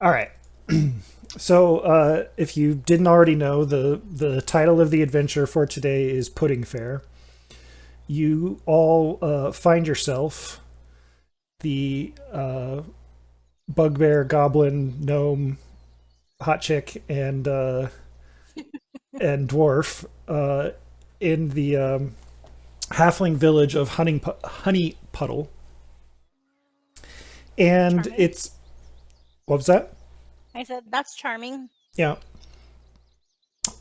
All right. So, if you didn't already know, the title of the adventure for today is Pudding Faire. You all find yourself the bugbear, goblin, gnome, hot chick, and dwarf in the halfling village of Honeypuddle, and Charming. it's what was that? I said, that's charming. Yeah,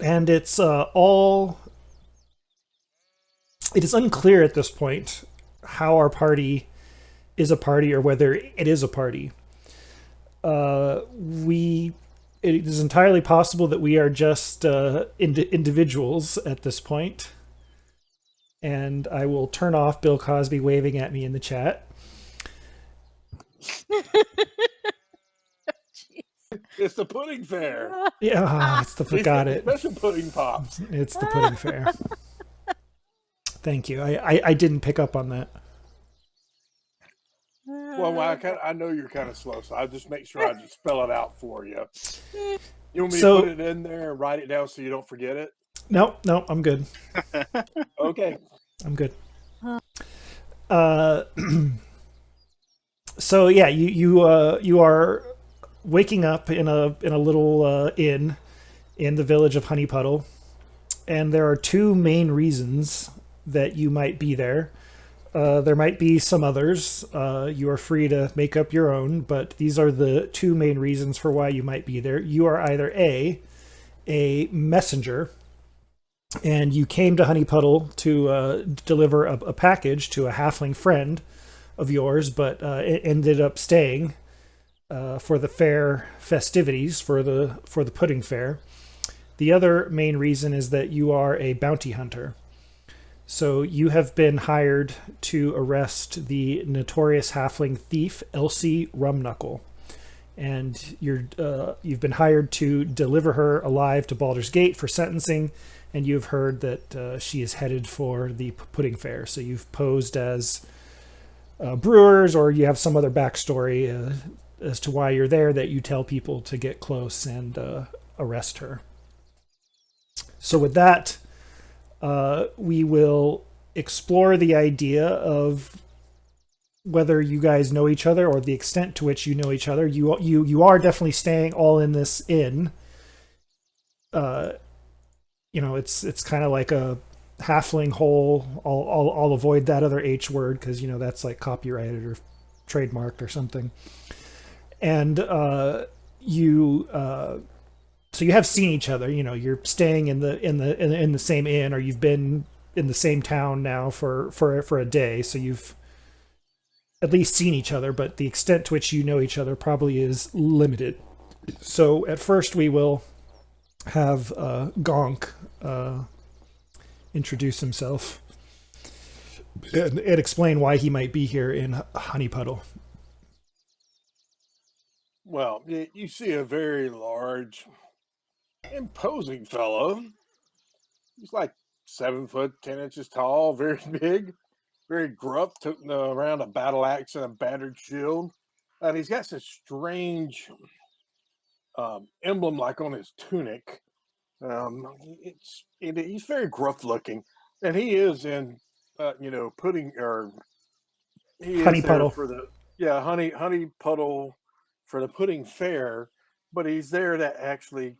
and it's all. It is unclear at this point how our party is a party or whether it is a party. We it is entirely possible that we are just individuals at this point. And I will turn off Bill Cosby waving at me in the chat. Jeez. It's the Pudding Fair. Yeah, it's the These got forgot the it. special pudding pops. It's the Pudding Fair. Thank you. I didn't pick up on that. Well, I know you're kind of slow, so I'll just make sure I just spell it out for you. You want me to put So it in there and write it down so you don't forget it? no, I'm good. Okay. I'm good. Uh, so yeah, you are waking up in a little inn in the village of Honeypuddle, and there are two main reasons that you might be there. There might be some others. You are free to make up your own, but these are the two main reasons for why you might be there. You are either a messenger, and you came to Honeypuddle to deliver a package to a halfling friend of yours, but it ended up staying for the fair festivities for the pudding fair. The other main reason is that you are a bounty hunter. So you have been hired to arrest the notorious halfling thief Elsie Rumknuckle, and you've been hired to deliver her alive to Baldur's Gate for sentencing. And you've heard that she is headed for the pudding fair. So you've posed as brewers, or you have some other backstory as to why you're there that you tell people to get close and arrest her. So with that, we will explore the idea of whether you guys know each other or the extent to which you know each other. You are definitely staying all in this inn. Uh, it's kind of like a halfling hole. I'll avoid that other H word because that's like copyrighted or trademarked or something. And you so you have seen each other. You're staying in the same inn, or you've been in the same town now for a day. So you've at least seen each other, but the extent to which you know each other probably is limited. So at first we will have Gonk introduce himself and explain why he might be here in Honeypuddle. Well, you see a very large, imposing fellow. He's like 7 foot 10 inches tall, very big, very gruff, toting around a battle axe and a battered shield. And he's got this strange emblem like on his tunic. He's very gruff looking, and he is in pudding, or he is there Honeypuddle. for the honey puddle for the pudding fair, but he's there to actually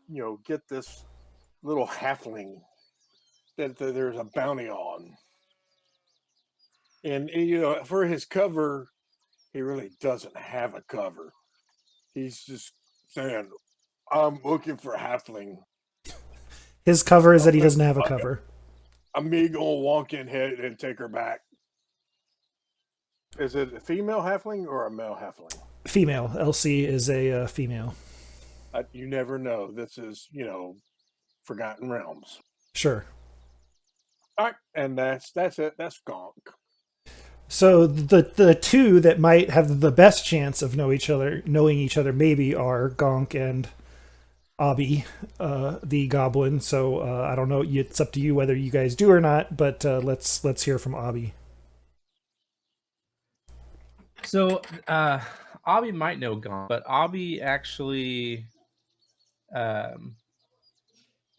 get this little halfling that there's a bounty on. And for his cover, he really doesn't have a cover. He's just saying, I'm looking for a halfling. His cover is that he doesn't have a cover. I'm me gonna walk in here and take her back. Is it a female halfling or a male halfling? Female. Elsie is a female. You never know. This is, Forgotten Realms. Sure. All right, and that's it. That's Gonk. So the two that might have the best chance of knowing each other maybe are Gonk and Abby, the goblin. So I don't know. It's up to you whether you guys do or not. But let's hear from Abby. So Abby might know Gaunt, but Abby actually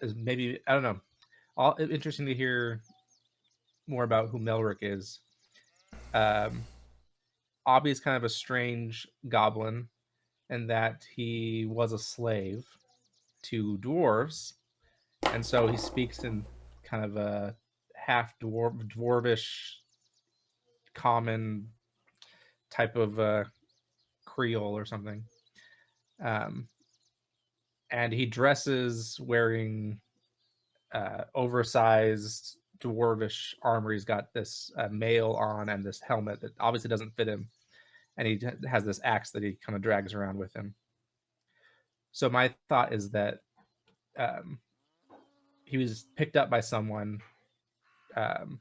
is maybe, I don't know. Interesting to hear more about who Melrick is. Abby is kind of a strange goblin in that he was a slave to dwarves, and so he speaks in kind of a half dwarvish common type of Creole or something. And he dresses wearing oversized dwarvish armor. He's got this mail on and this helmet that obviously doesn't fit him, and he has this axe that he kind of drags around with him. So my thought is that he was picked up by someone and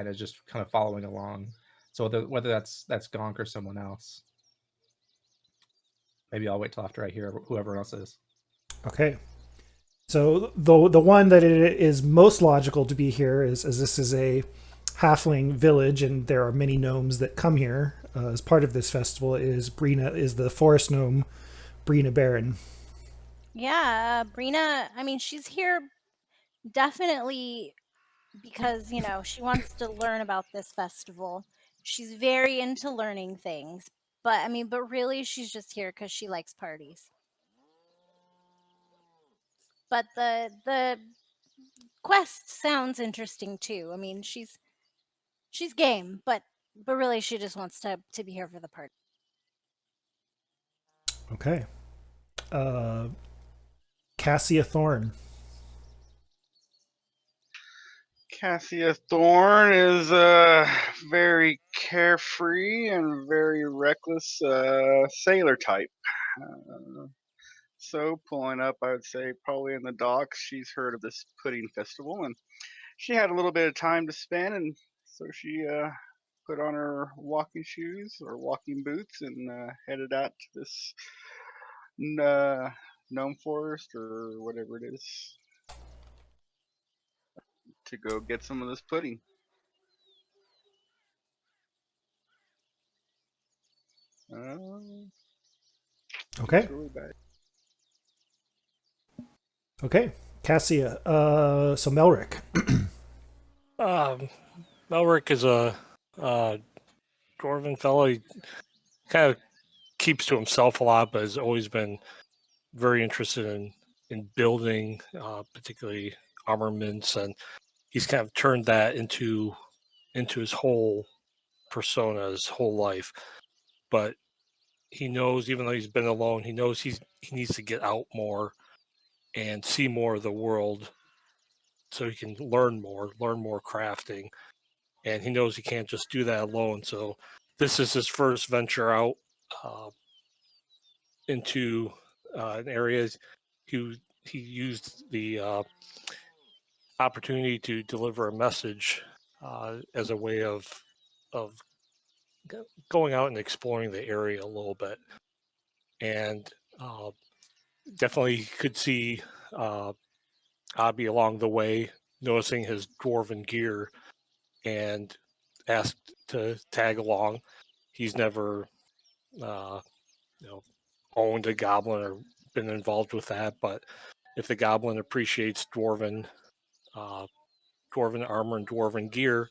is just kind of following along. So whether that's Gonk or someone else, maybe I'll wait till after I hear whoever else is. Okay. So the one that it is most logical to be here is, as this is a halfling village and there are many gnomes that come here as part of this festival, is the forest gnome Brina Baron. Yeah, Brina, I mean, she's here definitely because, she wants to learn about this festival. She's very into learning things. But really she's just here because she likes parties. But the quest sounds interesting too. I mean, she's game, but really she just wants to be here for the party. Okay. Cassia Thorn. Cassia Thorn is very carefree and very reckless sailor type. So pulling up, I would say probably in the docks, she's heard of this pudding festival, and she had a little bit of time to spend, and so she put on her walking shoes or walking boots and headed out to this gnome forest or whatever it is to go get some of this pudding. Okay. Really bad. Okay. Cassia. So Melrick. Melrick is a dwarven fellow. He kind of keeps to himself a lot, but has always been very interested in building, particularly armaments, and he's kind of turned that into his whole persona, his whole life. But he knows, even though he's been alone, he knows he needs to get out more and see more of the world so he can learn more crafting. And he knows he can't just do that alone. So this is his first venture out into an area. He used the opportunity to deliver a message as a way of going out and exploring the area a little bit. And definitely could see Abby along the way, noticing his dwarven gear, and asked to tag along. He's never, owned a goblin or been involved with that, but if the goblin appreciates dwarven armor and dwarven gear,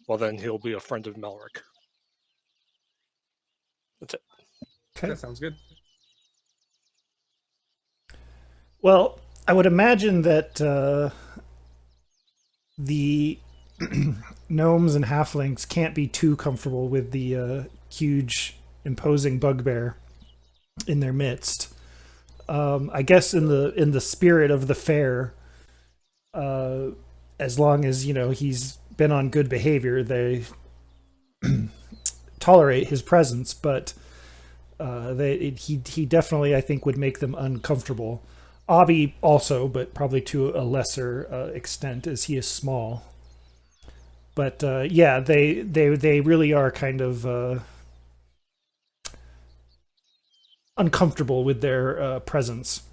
well, then he'll be a friend of Melrick. That's it. Okay. That sounds good. Well, I would imagine that the gnomes and halflings can't be too comfortable with the huge, imposing bugbear in their midst. I guess in the spirit of the fair, as long as he's been on good behavior, they tolerate his presence. But he definitely, I think, would make them uncomfortable. Abby also, but probably to a lesser extent, as he is small. But yeah, they really are kind of uncomfortable with their presence.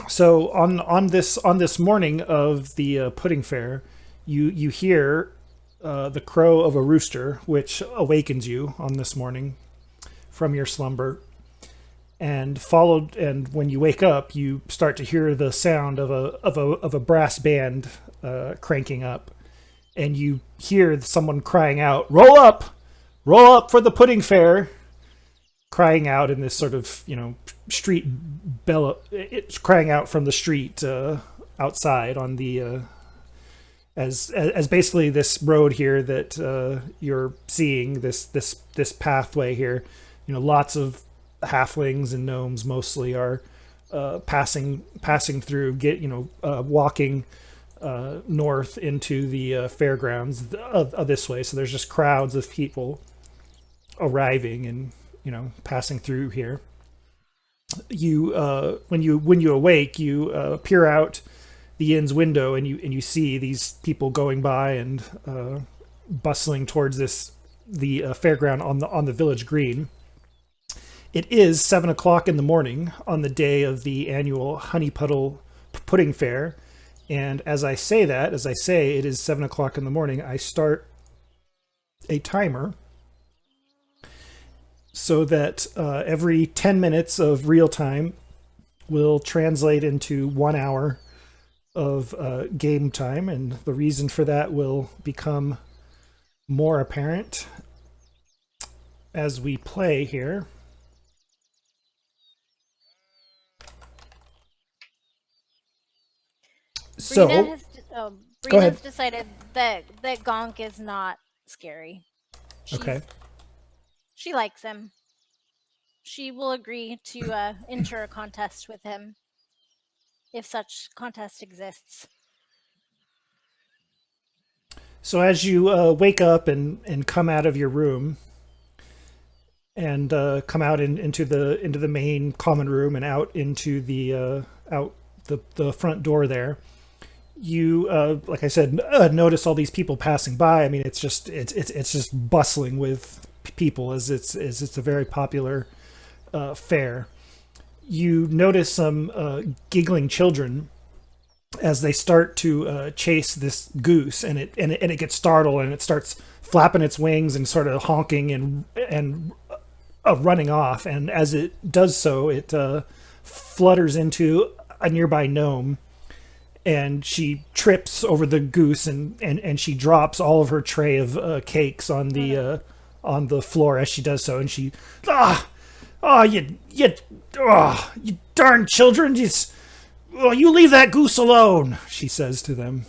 So on this morning of the Pudding Faire, you hear the crow of a rooster, which awakens you on this morning from your slumber, and followed. And when you wake up, you start to hear the sound of a brass band cranking up, and you hear someone crying out, roll up for the Pudding Faire," crying out in this sort of, street bellow. It's crying out from the street outside on the as basically this road here that you're seeing, this pathway here. Lots of halflings and gnomes mostly are passing through, walking north into the fairgrounds of this way. So there's just crowds of people arriving and passing through here. You when you awake, you peer out the inn's window, and you see these people going by and bustling towards the fairground on the village green. It is 7 o'clock in the morning on the day of the annual Honeypuddle Pudding Faire, and as I say it is 7 o'clock in the morning, I start a timer so that every 10 minutes of real time will translate into 1 hour of game time, and the reason for that will become more apparent as we play here. So, Brina has decided that Gonk is not scary. Okay. She likes him. She will agree to enter a contest with him if such contest exists. So as you wake up and come out of your room and come out into the main common room and out into the front door there, you like I said, notice all these people passing by. I mean, it's just bustling with people as it's a very popular fair. You notice some giggling children as they start to chase this goose, and it gets startled, and it starts flapping its wings and sort of honking and running off. And as it does so, it flutters into a nearby gnome, and she trips over the goose, and she drops all of her tray of cakes on the floor as she does so. And she, you darn children! You leave that goose alone, she says to them.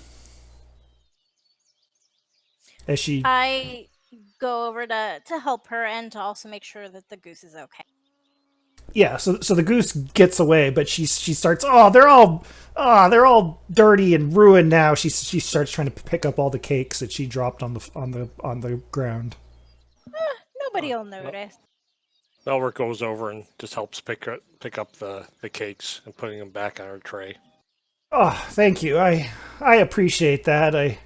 As I go over to help her and to also make sure that the goose is okay. Yeah, so the goose gets away, but she starts, they're all dirty and ruined now. She starts trying to pick up all the cakes that she dropped on the ground. Nobody will notice. Melrick goes over and just helps pick up the cakes and putting them back on her tray. Oh, thank you. I appreciate that.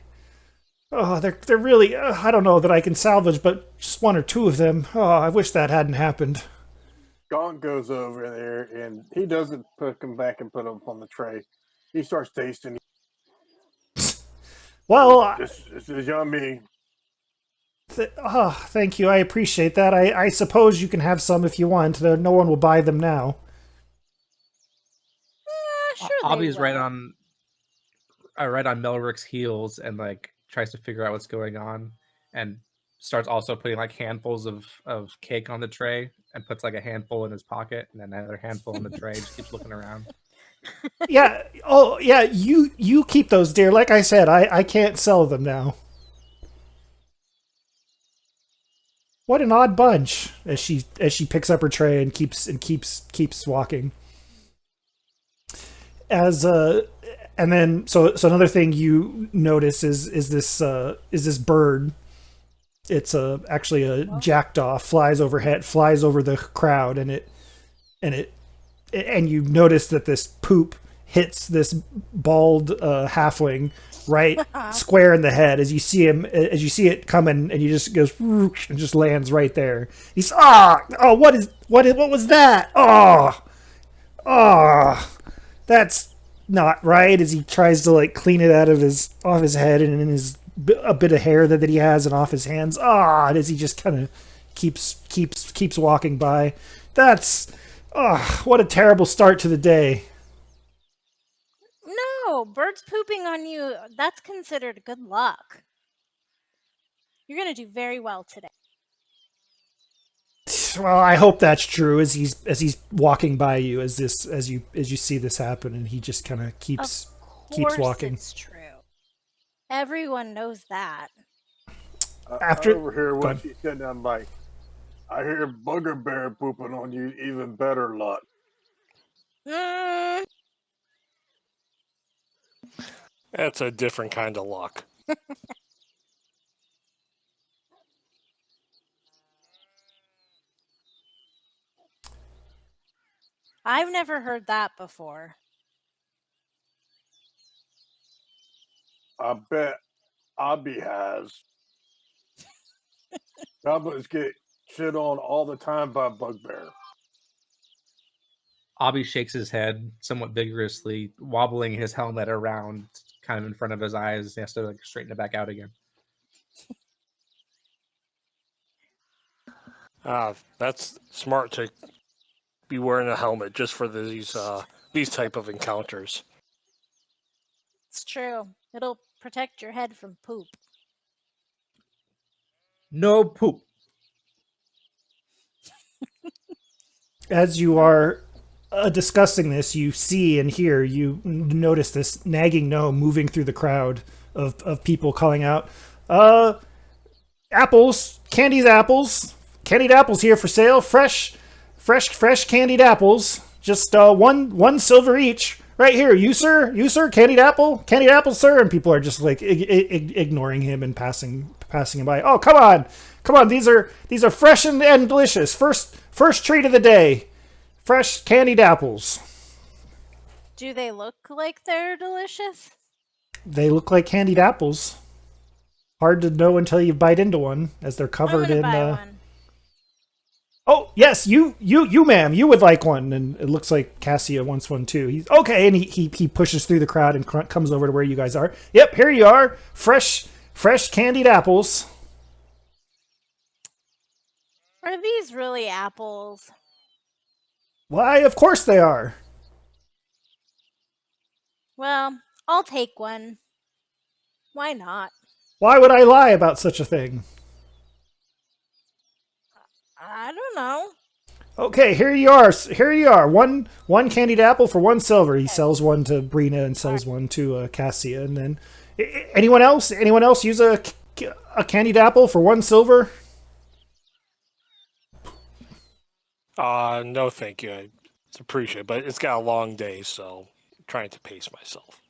They're really, I don't know that I can salvage, but just one or two of them. Oh, I wish that hadn't happened. Gonk goes over there, and he doesn't put them back and put them on the tray. He starts tasting. Well, this is yummy. Thank you. I appreciate that. I suppose you can have some if you want. No one will buy them now. Sure. Obby's right on Melrick's heels and tries to figure out what's going on, and starts also putting handfuls of cake on the tray, and puts a handful in his pocket and then another handful in the tray. Just keeps looking around. Yeah. Oh, yeah. You keep those, dear. Like I said, I can't sell them now. What an odd bunch! As she picks up her tray and keeps walking. And then so another thing you notice is this bird. It's actually a jackdaw, flies over the crowd, and you notice that this poop hits this bald halfling right square in the head as you see it coming, and you just goes and just lands right there. He's what was that? That's not right. As he tries to clean it off his head and in a bit of hair that he has and off his hands. And as he just kind of keeps walking by. That's what a terrible start to the day. No, birds pooping on you, that's considered good luck. You're going to do very well today. Well, I hope that's true as he's walking by you as you see this happen, and he just kind of keeps walking. It's true. Everyone knows that. After I overhear what she said, and I'm like, I hear bugger bear pooping on you, even better luck. That's a different kind of luck. I've never heard that before. I bet Abby has. Goblins get shit on all the time by bugbear. Abby shakes his head somewhat vigorously, wobbling his helmet around kind of in front of his eyes. He has to like straighten it back out again. That's smart to be wearing a helmet just for these type of encounters. It's true. It'll protect your head from poop. No poop. As you are discussing this, you see and hear, you notice this nagging gnome moving through the crowd of people calling out, apples, candied apples here for sale, fresh candied apples, just one silver each, right here, you sir, candied apples, sir. And people are just like ignoring him and passing him by. Oh, come on, these are fresh and delicious, first treat of the day. Fresh candied apples. Do they look like they're delicious? They look like candied apples. Hard to know until you bite into one, as they're covered in. Buy one. Oh yes, you ma'am, you would like one, and it looks like Cassia wants one too. He's okay, and he pushes through the crowd and comes over to where you guys are. Yep, here you are, fresh candied apples. Are these really apples? Why, of course they are. Well, I'll take one. Why not? Why would I lie about such a thing? I don't know. Okay, here you are. One candied apple for 1 silver. He sells one to Brina and sells one to Cassia. And then, anyone else use a candied apple for 1 silver? No, thank you. It's appreciated, but it's got a long day, so I'm trying to pace myself.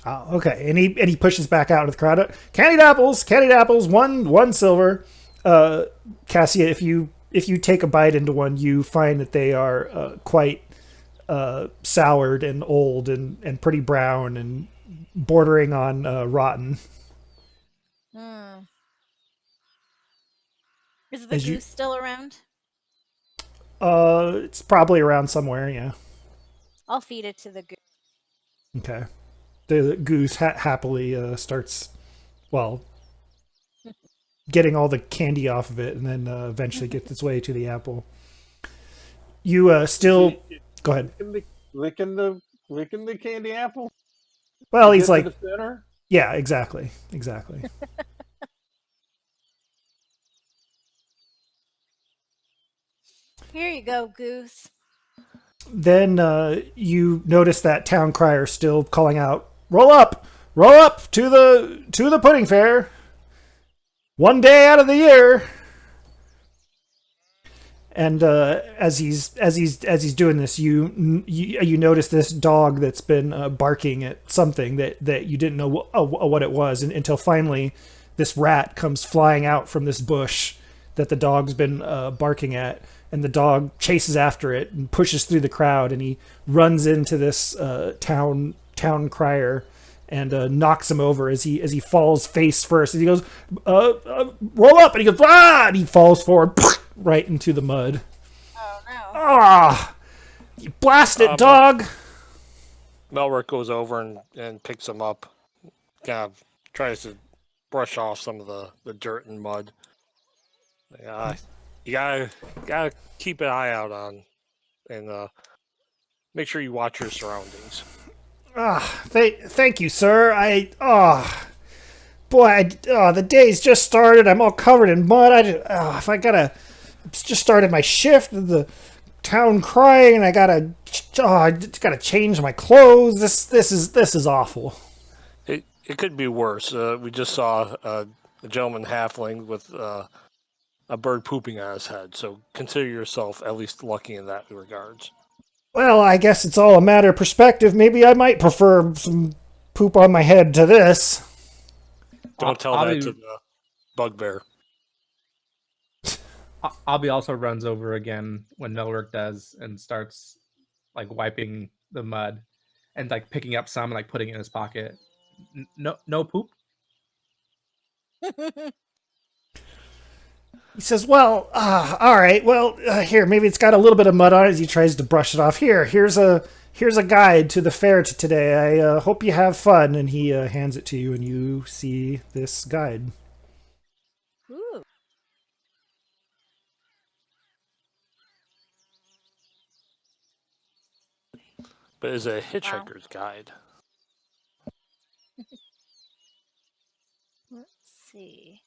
Oh, okay. And he pushes back out into the crowd. Candied apples, 1 silver. Cassia, if you take a bite into one, you find that they are quite soured and old and pretty brown and bordering on rotten. Is the goose still around? It's probably around somewhere, yeah. I'll feed it to the goose. Okay. The goose happily starts, getting all the candy off of it, and then eventually gets its way to the apple. You still... Go ahead. Licking the candy apple? Well, he's like... The center? Yeah, exactly. Here you go, goose. Then you notice that town crier still calling out, roll up to the Pudding Faire. 1 day out of the year. And as he's doing this, you notice this dog that's been barking at something that you didn't know what it was until finally this rat comes flying out from this bush that the dog's been barking at, and the dog chases after it and pushes through the crowd, and he runs into this town crier and knocks him over as he falls face first. And he goes, roll up, and he goes, and he falls forward right into the mud. Oh no! You blast it, dog! Melrick goes over and picks him up, kind of tries to brush off some of the dirt and mud. you gotta keep an eye out on, and make sure you watch your surroundings. Thank you, sir. The day's just started. I'm all covered in mud. Just started my shift. The town crying, and I just gotta change my clothes. This is awful. It could be worse. We just saw a gentleman halfling with a bird pooping on his head. So consider yourself at least lucky in that regards. Well, I guess it's all a matter of perspective. Maybe I might prefer some poop on my head to this. Don't tell that to the bugbear. Abby also runs over again when Melrick does and starts like wiping the mud and like picking up some and like putting it in his pocket. No poop. He says, well, all right. Well, here, maybe it's got a little bit of mud on it as he tries to brush it off. Here's a guide to the fair today. I hope you have fun. And he hands it to you, and you see this guide. Ooh. But it's a hitchhiker's guide. Let's see.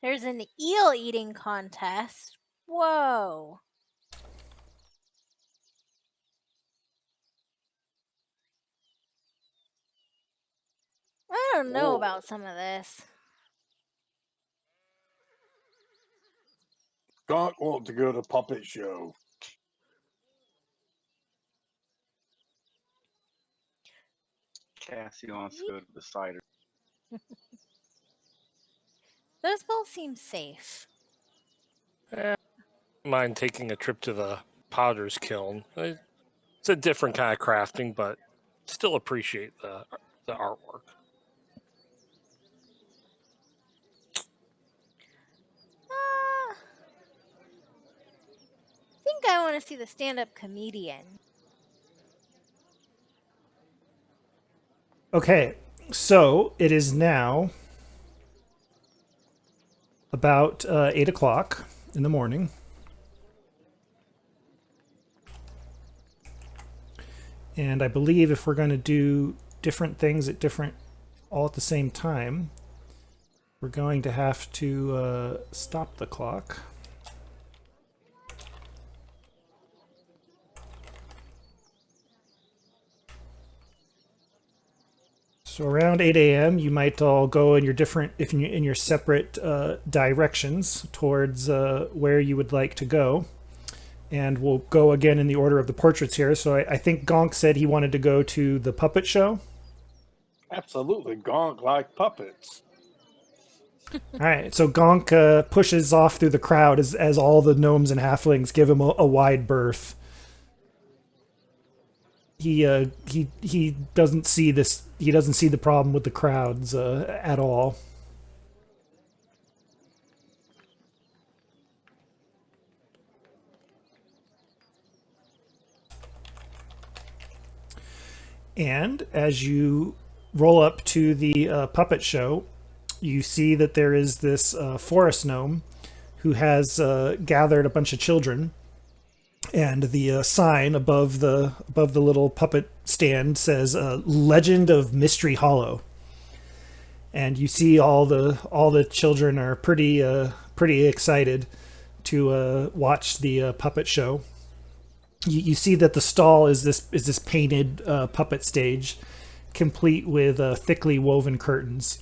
There's an eel eating contest. Whoa. I don't know Whoa. about some of this. Gonk wants to go to puppet show. Cassie wants to go to the cider. Those both seem safe. Mind taking a trip to the potter's kiln. It's a different kind of crafting, but still appreciate the artwork. I think I want to see the stand-up comedian. Okay, so it is now about 8 o'clock in the morning. And I believe if we're going to do different things all at the same time, we're going to have to stop the clock. So around 8 a.m., you might all go in your separate directions towards where you would like to go. And we'll go again in the order of the portraits here. So I think Gonk said he wanted to go to the puppet show. Absolutely, Gonk like puppets. All right, so Gonk pushes off through the crowd as all the gnomes and halflings give him a wide berth. He doesn't see this. He doesn't see the problem with the crowds at all. And as you roll up to the puppet show, you see that there is this forest gnome who has gathered a bunch of children. And the sign above the little puppet stand says "Legend of Mystery Hollow." And you see all the children are pretty excited to watch the puppet show. You see that the stall is this painted puppet stage, complete with thickly woven curtains.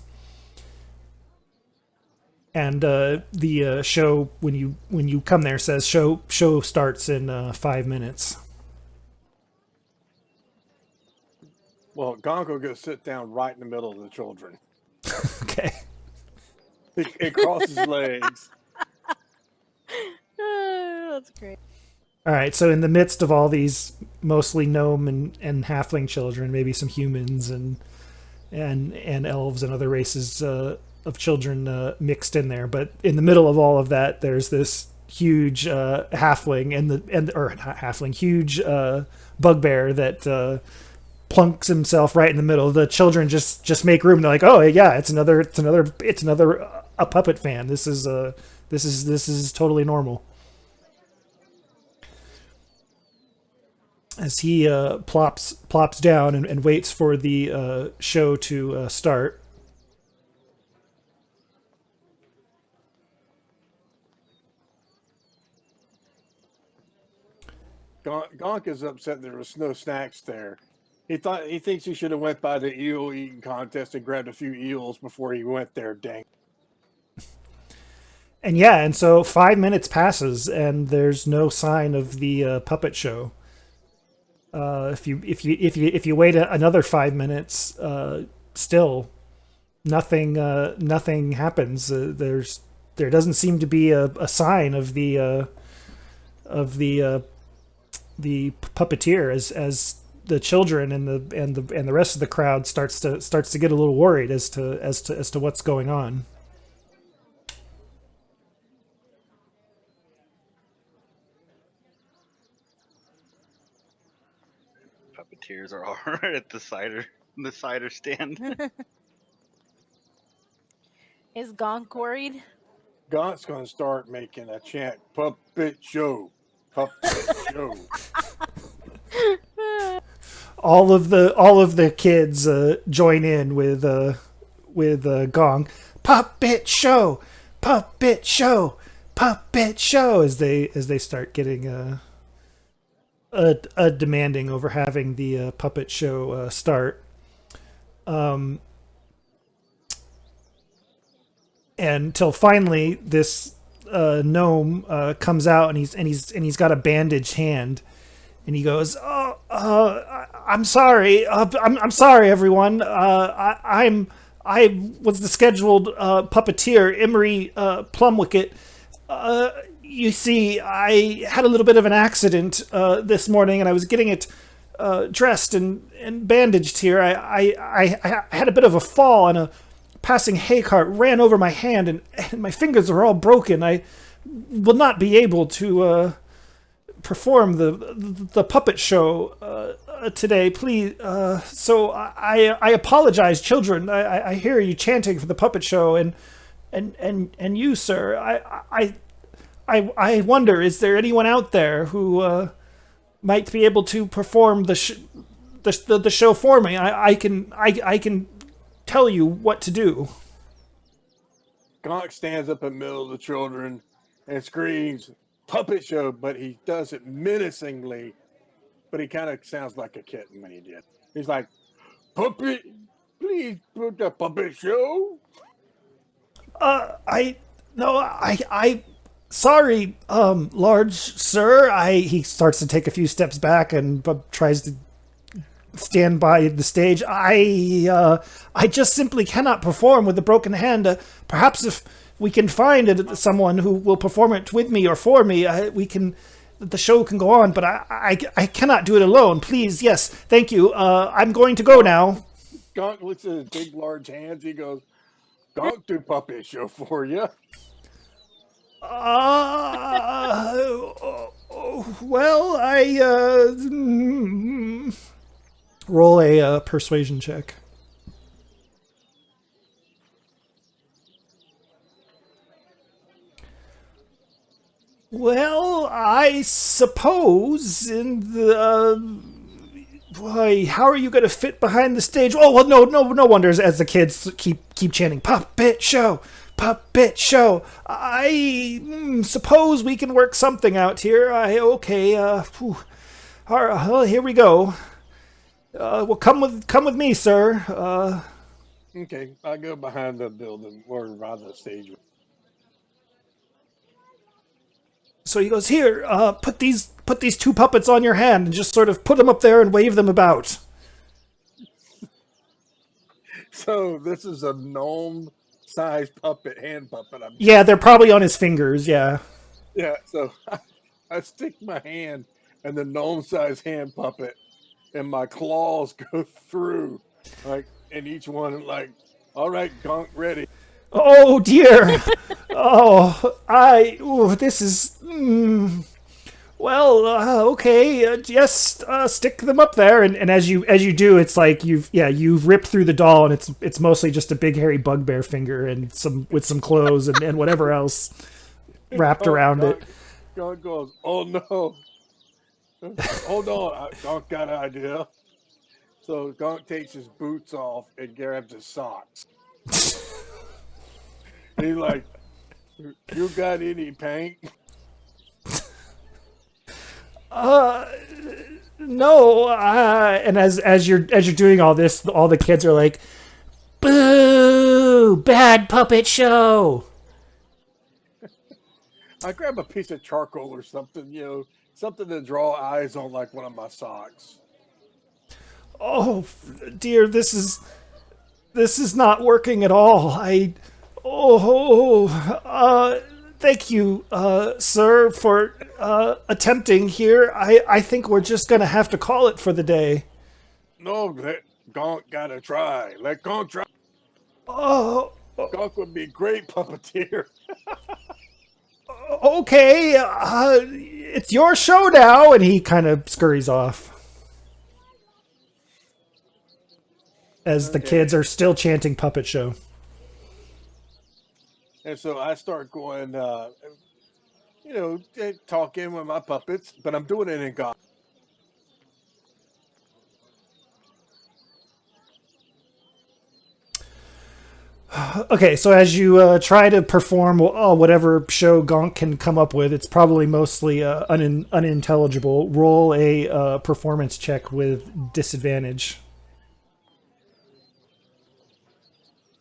And the show, when you come there, says show starts in 5 minutes. Well, Gonk will go sit down right in the middle of the children. Okay. It crosses legs. That's great. All right. So in the midst of all these mostly gnome and halfling children, maybe some humans and elves and other races of children mixed in there, but in the middle of all of that, there's this huge halfling huge bugbear that plunks himself right in the middle. The children just make room. They're like, oh yeah, it's another a puppet fan. This is This is totally normal. As he plops down and waits for the show to start. Gonk is upset there was no snacks there. He thinks he should have went by the eel eating contest and grabbed a few eels before he went there. Dang. And so 5 minutes passes and there's no sign of the puppet show. If you wait another 5 minutes, still nothing happens. There doesn't seem to be a sign of the puppeteer as the children and the rest of the crowd starts to get a little worried as to what's going on. Puppeteers are all right at the cider stand. Is Gonk worried? Gonk's going to start making a chant, puppet show, puppet show. All of the kids join in with Gong. Puppet show, puppet show, puppet show, as they start getting demanding over having the puppet show start. Until finally this gnome comes out and he's got a bandaged hand. And he goes, I'm sorry. I'm sorry, everyone. I was the scheduled puppeteer, Emery Plumwicket. You see, I had a little bit of an accident this morning, and I was getting it dressed and bandaged here. I had a bit of a fall, and a passing hay cart ran over my hand, and my fingers are all broken. I will not be able to perform the puppet show today, please. So I apologize, children. I hear you chanting for the puppet show, and you, sir. I wonder, is there anyone out there who might be able to perform the show for me? I can tell you what to do. Gonk stands up in the middle of the children and screams, puppet show, but he does it menacingly, but he kind of sounds like a kitten when he did. He's like, puppet, please put the puppet show. Sorry, large sir. He starts to take a few steps back and tries to stand by the stage. I just simply cannot perform with a broken hand. Perhaps if we can find someone who will perform it with me or for me, the show can go on, but I cannot do it alone. Please, yes, thank you. I'm going to go now. Gonk looks at his big, large hands. He goes, Gonk do puppet show for you. Well, roll a persuasion check. Well, I suppose in the boy, how are you going to fit behind the stage? Oh well, no wonder as the kids keep chanting puppet show, puppet show. I suppose we can work something out here. Okay. Well, here we go. Well, come with me, sir. Okay, I go behind the building or rather the stage. So he goes, here, put these two puppets on your hand and just sort of put them up there and wave them about. So this is a gnome-sized hand puppet. Yeah, they're probably on his fingers, yeah. Yeah, so I stick my hand in the gnome-sized hand puppet, and my claws go through, and each one, all right, Gonk, ready. Oh dear! This is. Well, okay. Yes, stick them up there, and as you do, it's like you've ripped through the doll, and it's mostly just a big hairy bugbear finger and some clothes and whatever else wrapped around it. Gonk goes, oh no. Hold on, Gonk got an idea. So Gonk takes his boots off and grabs his socks. And he's like, you got any paint? No. And as you're doing all this, all the kids are like, "Boo! Bad puppet show." I grab a piece of charcoal or something, something to draw eyes on, like one of my socks. Oh dear, this is not working at all. Thank you, sir, for attempting here. I think we're just gonna have to call it for the day. No, let Gonk gotta try. Let Gonk try. Oh, Gonk would be a great puppeteer. okay. It's your show now, and he kind of scurries off. As the kids are still chanting puppet show. And so I start going, talking with my puppets, but I'm doing it in Gonk. Okay, so as you try to perform whatever show Gonk can come up with, it's probably mostly unintelligible. Roll a performance check with disadvantage.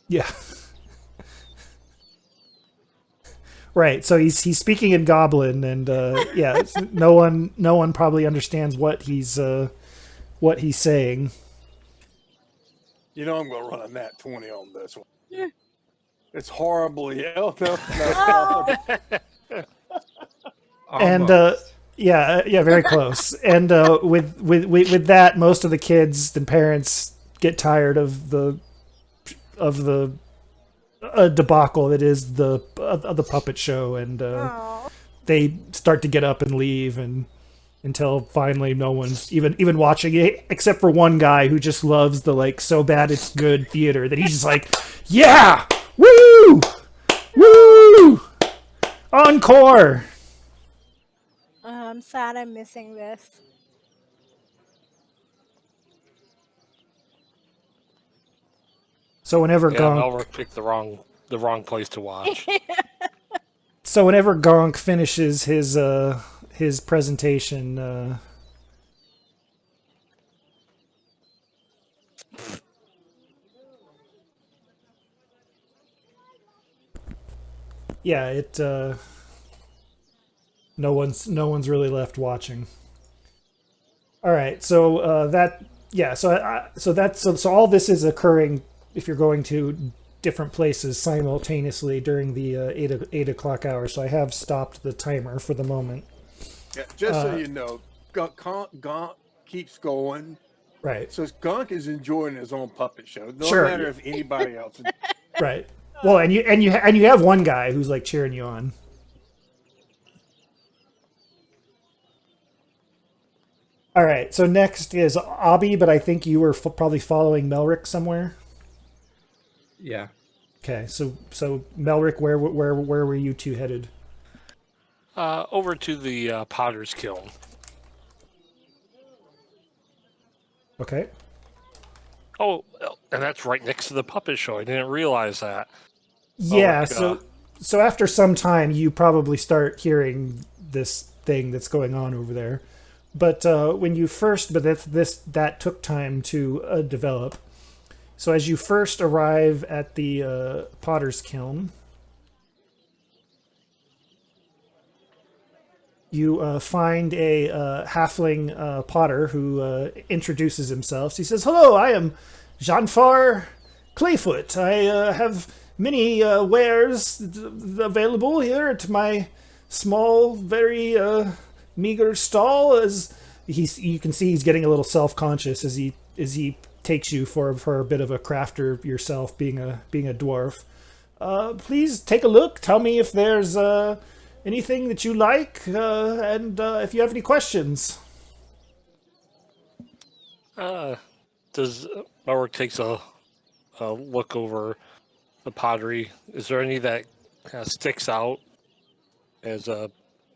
Yeah. Right. So he's speaking in Goblin, and yeah, no one probably understands what he's saying. I'm gonna run a nat 20 on this one. It's horribly no. And yeah, very close. And with that, most of the kids and parents get tired of the debacle that is the puppet show, and they start to get up and leave, and until finally no one's even watching it except for one guy who just loves the so bad it's good theater that he's just like, yeah, woo, woo, encore. I'm sad I'm missing this. So whenever Elric picked the wrong place to watch. So whenever Gonk finishes his presentation, yeah, it no one's really left watching. All right, so so all this is occurring if you're going to different places simultaneously during the 8 o'clock hour. So I have stopped the timer for the moment. Yeah, just so you know, Gonk keeps going. Right. So Gonk is enjoying his own puppet show. No Sure. matter if anybody else is. Right. Well, and you have one guy who's cheering you on. All right. So next is Abby, but I think you were probably following Melrick somewhere. Yeah. Okay. So Melrick, where were you two headed? Over to the Potter's Kiln. Okay. Oh, and that's right next to the puppet show. I didn't realize that. Yeah. So after some time, you probably start hearing this thing that's going on over there. But when you first, that took time to develop. So as you first arrive at the Potter's Kiln, you find a halfling potter who introduces himself. He says, "Hello, I am Jeanfar Clayfoot. I have many wares available here at my small, very meager stall." As you can see, he's getting a little self-conscious as he takes you for a bit of a crafter yourself, being a dwarf. Please take a look. Tell me if there's anything that you like, and if you have any questions. Does Elric takes a look over the pottery? Is there any that kind of sticks out as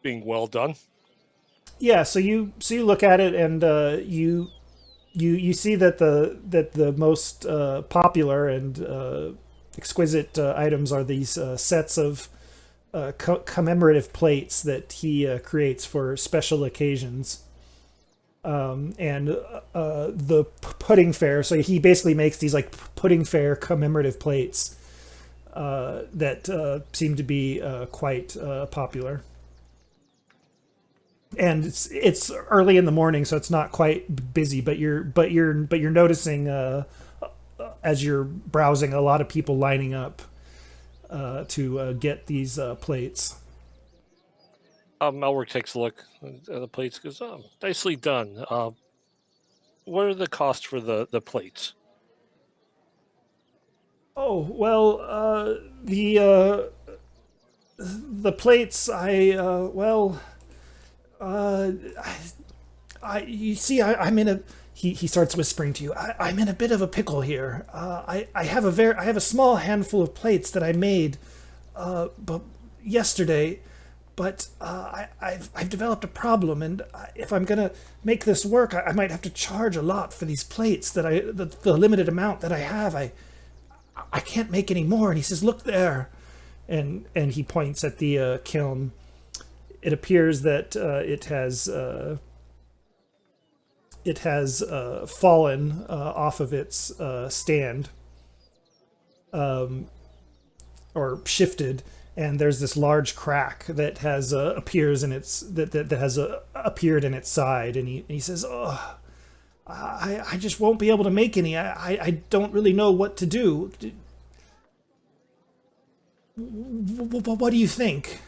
being well done. Yeah, so you look at it, and you see that the most popular and exquisite items are these sets of commemorative plates that he creates for special occasions. And the Pudding Faire. So he basically makes these like Pudding Faire commemorative plates that seem to be quite popular. And it's early in the morning, so it's not quite busy. But you're noticing as you're browsing a lot of people lining up to get these plates. Melwork takes a look at the plates, goes, "Oh, nicely done. What are the costs for the plates?" Oh well, the plates. You see, I'm in a. He starts whispering to you. I'm in a bit of a pickle here. I have a small handful of plates that I made, but yesterday. But I've developed a problem, and if I'm gonna make this work, I might have to charge a lot for these plates the limited amount that I have. I can't make any more. And he says, "Look there," and he points at the kiln. It appears that it has fallen off of its stand, or shifted, and there's this large crack that has appears in its that has appeared in its side, and he says, "Oh, I just won't be able to make any. I don't really know what to do. What do you think?"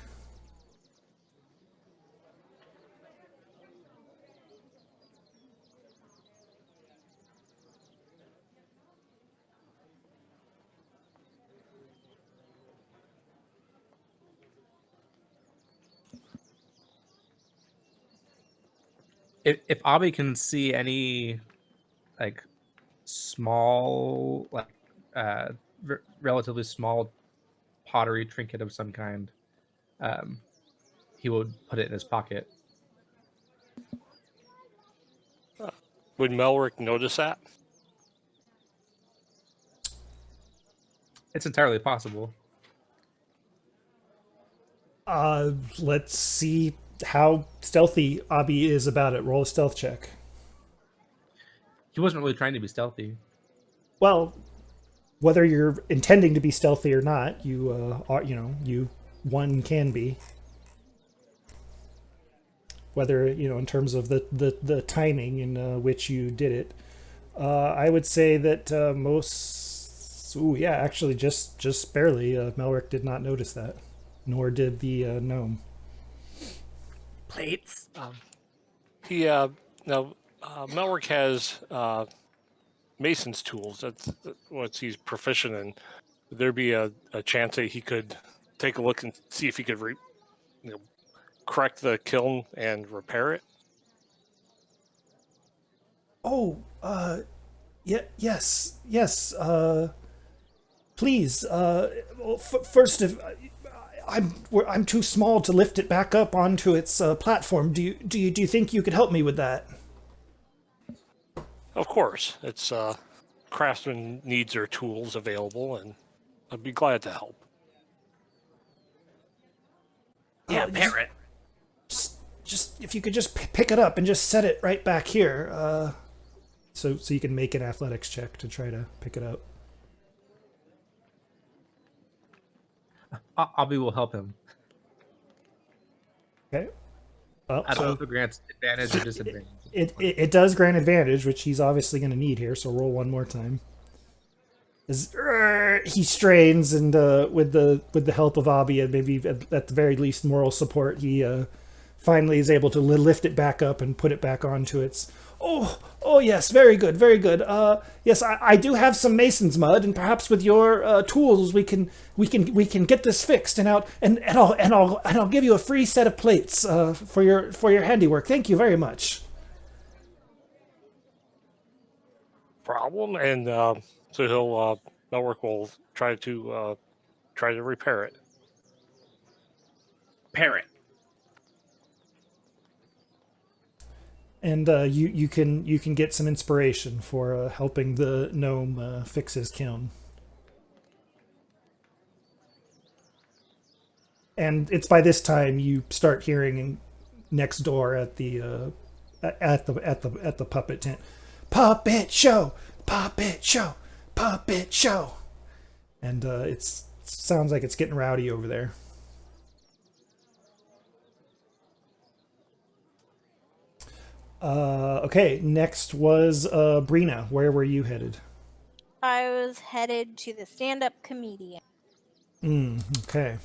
If Abby can see any like small, like relatively small pottery trinket of some kind, he would put it in his pocket. Would Melwork notice that? It's entirely possible. Let's see how stealthy Abby is about it. Roll a stealth check. He wasn't really trying to be stealthy. Well, whether you're intending to be stealthy or not, you are. One can be. Whether in terms of the timing in which you did it, I would say that most. Ooh, yeah, actually, just barely. Melrick did not notice that, nor did the gnome. Plates. Melrick has mason's tools. That's what he's proficient in. Would there be a chance that he could take a look and see if he could correct the kiln and repair it? Oh, yes. Please. First, if I'm too small to lift it back up onto its platform, do you think you could help me with that? Of course, it's craftsman needs their tools available, and I'd be glad to help. Yeah, parrot. Just if you could just pick it up and just set it right back here, so you can make an athletics check to try to pick it up. Abby will help him. Okay. Well, I don't know if it grants advantage or disadvantage. It does grant advantage, which he's obviously going to need here. So roll one more time. He strains, and with the help of Abby and maybe at the very least moral support, he finally is able to lift it back up and put it back onto its. Oh yes, very good. Yes, I do have some mason's mud, and perhaps with your tools we can get this fixed, and I'll give you a free set of plates for your handiwork. Thank you very much. Problem, and so he'll Melwork will try to repair it. parrot. And you can get some inspiration for helping the gnome fix his kiln. And it's by this time you start hearing next door at the puppet tent, puppet show, puppet show, puppet show, and it sounds like it's getting rowdy over there. Okay, next was Brina. Where were you headed? I was headed to the stand-up comedian. Okay.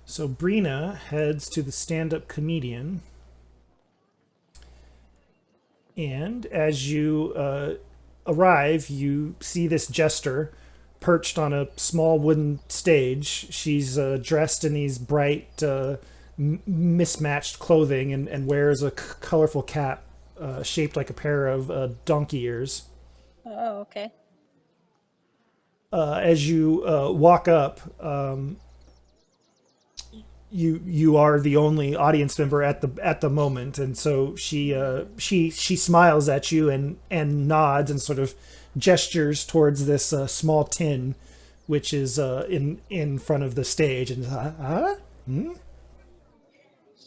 So Brina heads to the stand-up comedian, and as you arrive, you see this jester perched on a small wooden stage. She's dressed in these bright, mismatched clothing and wears a colorful cap shaped like a pair of donkey ears. Oh, okay. As you walk up, you are the only audience member at the moment, and so she smiles at you and nods and sort of gestures towards this small tin, which is in front of the stage. And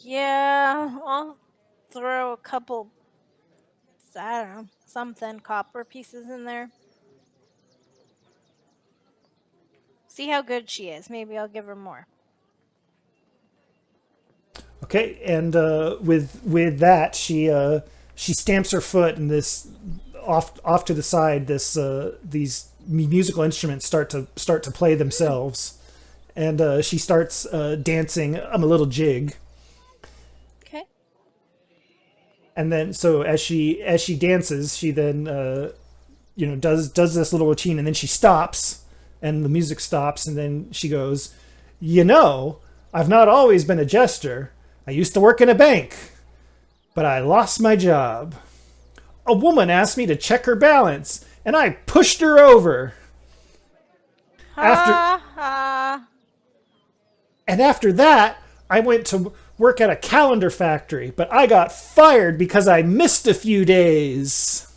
Yeah, I'll throw a couple, I don't know, something copper pieces in there. See how good she is. Maybe I'll give her more. Okay, and with that, she stamps her foot, and this off to the side, these musical instruments start to play themselves, and she starts dancing a little jig. Okay. And then, so as she dances, she then does this little routine, and then she stops, and the music stops, and then she goes, I've not always been a jester. I used to work in a bank, but I lost my job. A woman asked me to check her balance, and I pushed her over. After that, I went to work at a calendar factory, but I got fired because I missed a few days.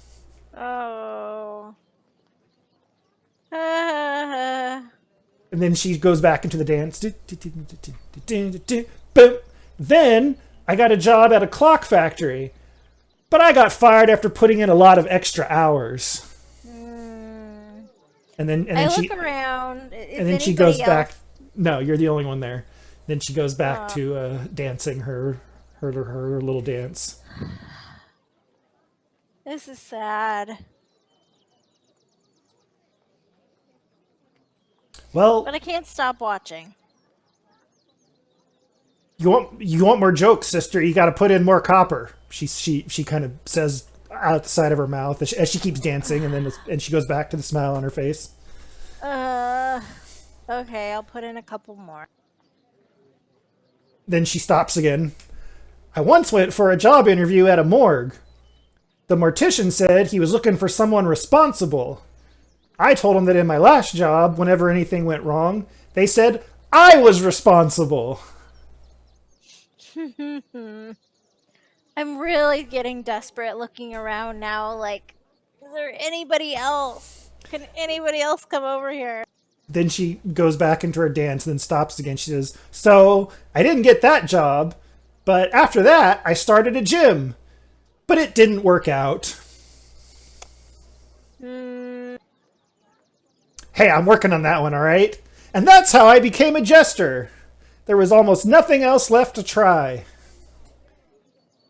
Oh. And then she goes back into the dance. Boom. Then I got a job at a clock factory, but I got fired after putting in a lot of extra hours. And then I she look around. and then she goes back. No, you're the only one there. Then she goes back to dancing her little dance. This is sad. Well, But I can't stop watching. you want more jokes, sister? You got to put in more copper. She kind of says out the side of her mouth as she keeps dancing, and she goes back to the smile on her face. Okay, I'll put in a couple more. Then she stops again. I once went for a job interview at a morgue. The mortician said he was looking for someone responsible. I told him that in my last job, whenever anything went wrong, they said I was responsible. I'm really getting desperate looking around now. Like, is there anybody else? Can anybody else come over here? Then she goes back into her dance and then stops again. She says, so I didn't get that job, but after that, I started a gym. But it didn't work out. Hey, I'm working on that one, all right? And that's how I became a jester. There was almost nothing else left to try.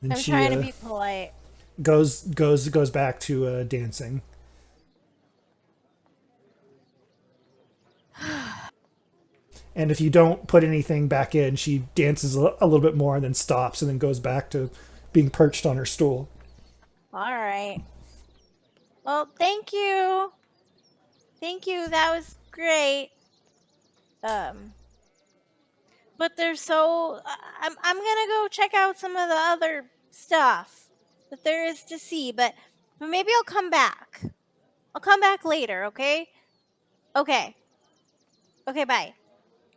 Then I'm trying to be polite. Goes back to dancing. And if you don't put anything back in, she dances a little bit more and then stops and then goes back to being perched on her stool. All right. Well, thank you. Thank you. That was great. But there's I'm gonna go check out some of the other stuff. that there is to see, but maybe I'll come back. I'll come back later, okay? Okay. Okay, bye.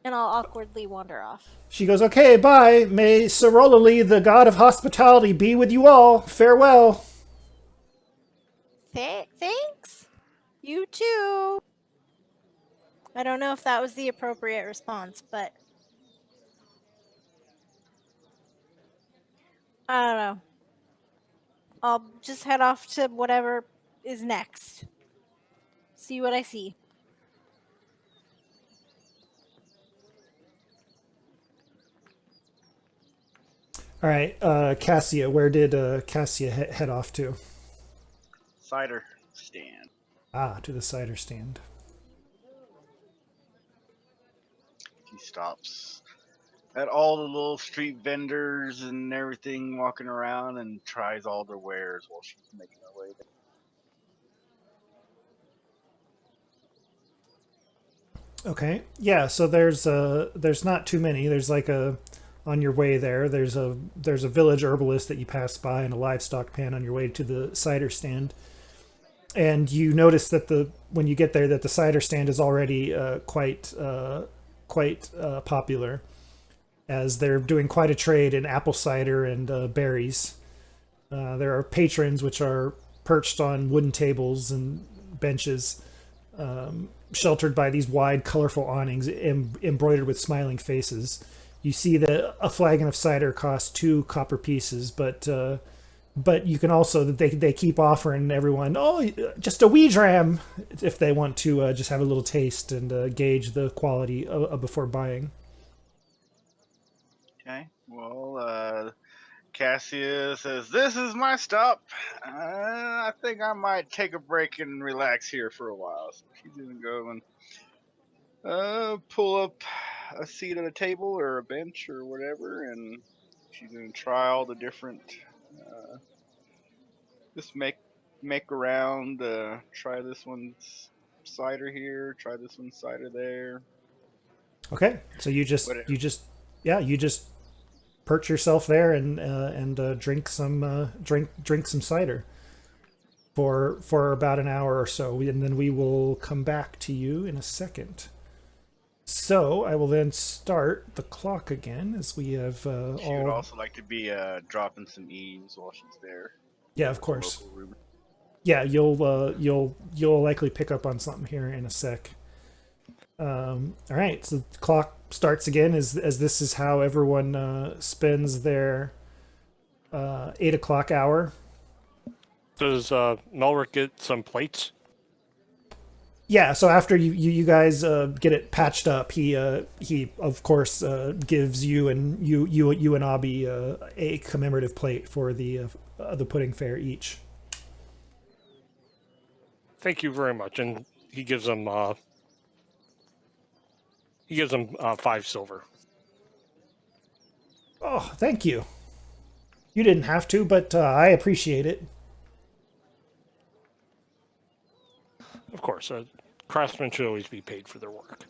And I'll awkwardly wander off. She goes, okay, bye. May Sorololi, the god of hospitality, be with you all. Farewell. Thanks. You too. I don't know if that was the appropriate response, but I don't know. I'll just head off to whatever is next. See what I see. All right, Cassia, where did Cassia head off to? Cider stand. Ah, to the cider stand. He stops at all the little street vendors and everything walking around and tries all their wares while she's making her way there. Okay, yeah. So there's not too many. There's like on your way there. There's a village herbalist that you pass by and a livestock pen on your way to the cider stand. And you notice that when you get there that the cider stand is already quite popular, as they're doing quite a trade in apple cider and berries. There are patrons which are perched on wooden tables and benches, sheltered by these wide, colorful awnings embroidered with smiling faces. You see that a flagon of cider costs 2 copper pieces, but you can also they keep offering everyone just a wee dram if they want to just have a little taste and gauge the quality before buying. Okay. Well, Cassia says, "This is my stop. I think I might take a break and relax here for a while." So she's gonna go and pull up a seat at a table or a bench or whatever, and she's gonna try all the different. Just make around. Try this one's cider here. Try this one's cider there. Okay, so you just perch yourself there and drink some cider for about an hour or so, and then we will come back to you in a second. So I will then start the clock again as we have She would also like to be dropping some eaves while she's there. Yeah, of course. Yeah, you'll likely pick up on something here in a sec. All right, so the clock starts again as this is how everyone spends their 8 o'clock hour. Does Melrick get some plates? Yeah, so after you guys get it patched up, he of course gives you and Abby a commemorative plate for the Pudding Faire each. Thank you very much, and he gives them 5 silver. Oh, thank you. You didn't have to, but I appreciate it. Of course, craftsmen should always be paid for their work.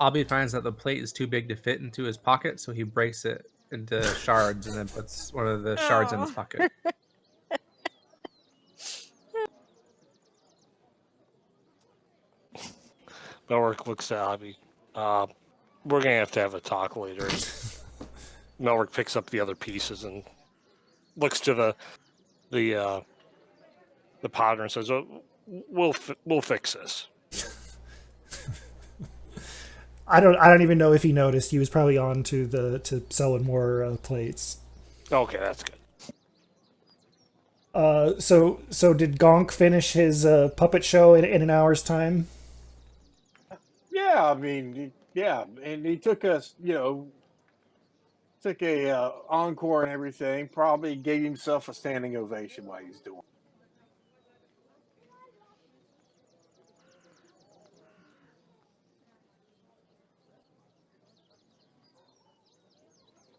Abby finds that the plate is too big to fit into his pocket, so he breaks it into shards and then puts one of the shards in his pocket. Melrick looks at Abby. We're going to have a talk later. Melrick picks up the other pieces and looks to the powder and says, "We'll fix this." I don't even know if he noticed. He was probably on to selling more plates. Okay, that's good. So did Gonk finish his puppet show in an hour's time? Yeah, I mean, yeah, and he took us, took a encore and everything. Probably gave himself a standing ovation while he's doing it.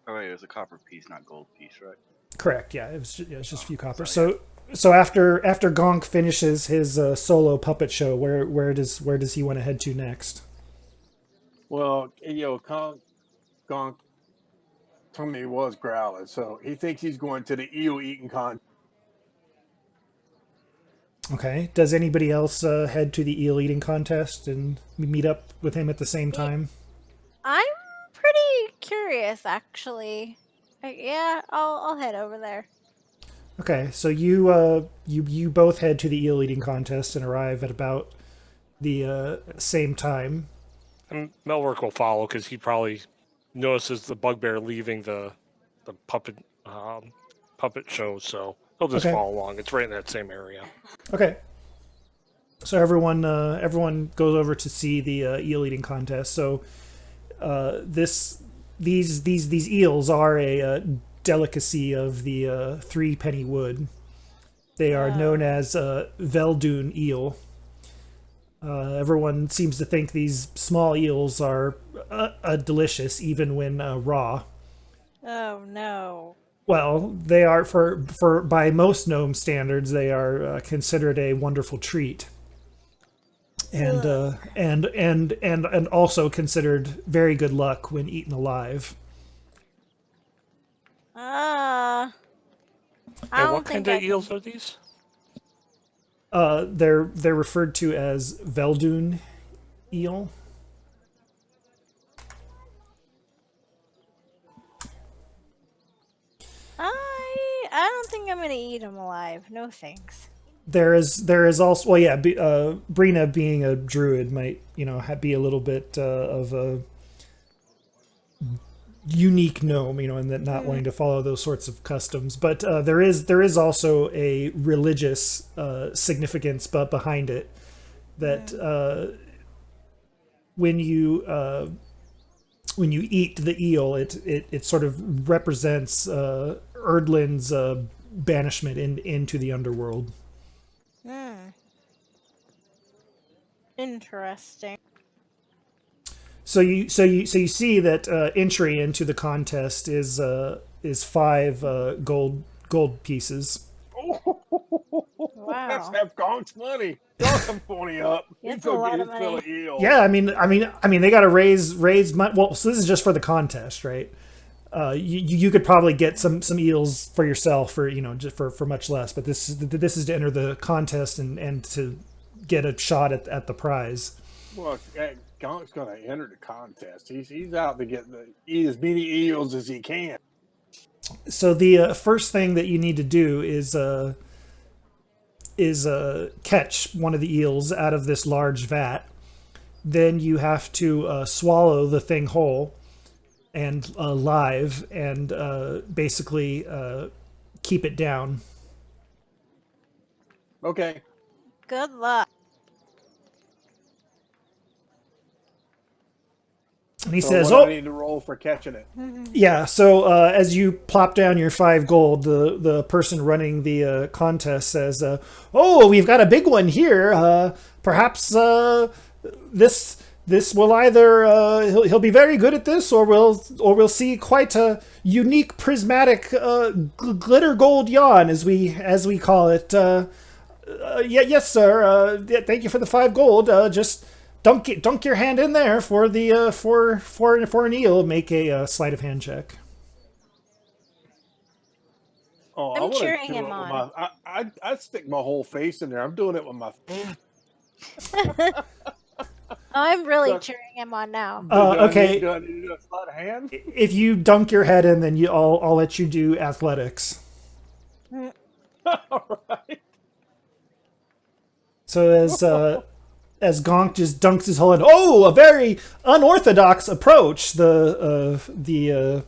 Oh, wait, it was a copper piece, not gold piece, right? Correct. Yeah, it was just a few coppers. So after Gonk finishes his solo puppet show, where does he want to head to next? Well, Gonk told me he was growling, so he thinks he's going to the eel eating contest. Okay. Does anybody else head to the eel eating contest and meet up with him at the same time? I'm pretty curious, actually. Yeah, I'll head over there. Okay, so you both head to the eel eating contest and arrive at about the same time. And Melwork will follow because he probably notices the bugbear leaving the puppet show, so he'll just Okay. follow along. It's right in that same area. Okay. So everyone goes over to see the eel eating contest. So these eels are a delicacy of the Three Penny Wood. They are known as Veldun eel. Everyone seems to think these small eels are delicious, even when raw. Oh no. Well, they are for by most gnome standards, they are considered a wonderful treat, and also considered very good luck when eaten alive. I And don't what think kind I of can- eels are these? They're referred to as Veldun eel. I don't think I'm gonna eat them alive. No thanks. There is also, well, yeah, Brina being a druid might be a little bit of a unique gnome, and that not wanting to follow those sorts of customs. But there is also a religious significance behind it, that when you eat the eel, it sort of represents Erdlin's banishment into the underworld. Interesting. So you see that entry into the contest is 5 gold pieces. Wow. That's half Gonk's money. Gonk him 20 up. That's He's a gonna lot get of his fill money. of eel. Yeah, I mean they got to raise money. Well, so this is just for the contest, right? You could probably get some eels for yourself for just for much less, but this is to enter the contest and to get a shot at the prize. Well, Gonk's gonna enter the contest. He's out to eat as many eels as he can. So the first thing that you need to do is catch one of the eels out of this large vat. Then you have to swallow the thing whole and live, and basically keep it down. Okay. Good luck. And he So says, what do "Oh, I need to roll for catching it?" yeah." So as you plop down your 5 gold, the person running the contest says, "Oh, we've got a big one here. Perhaps this will either he'll be very good at this, or we'll see quite a unique prismatic glitter gold yawn, as we call it. Yes, sir. Thank you for the 5 gold. Just dunk your hand in there for the for an eel. Make a sleight of hand check." Oh, I'm I wanna cheering do him it with on. I stick my whole face in there. I'm doing it with my. I'm really Look. cheering him on now. Okay. Do I need to do a sleight of hand? If you dunk your head in, then I'll let you do athletics. All right. So as Gonk just dunks his whole head, oh, a very unorthodox approach. The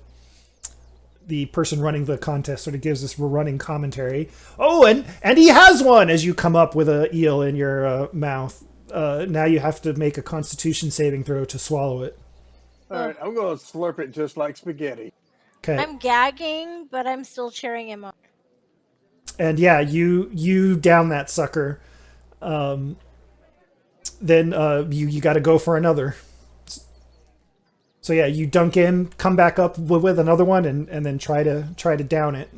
person running the contest sort of gives this running commentary. Oh, and he has one, as you come up with a eel in your mouth. Now you have to make a Constitution saving throw to swallow it. All right, I'm going to slurp it just like spaghetti. Okay. I'm gagging, but I'm still cheering him on. And yeah, you down that sucker. Then you got to go for another. So yeah, you dunk in, come back up with another one, and then try to down it.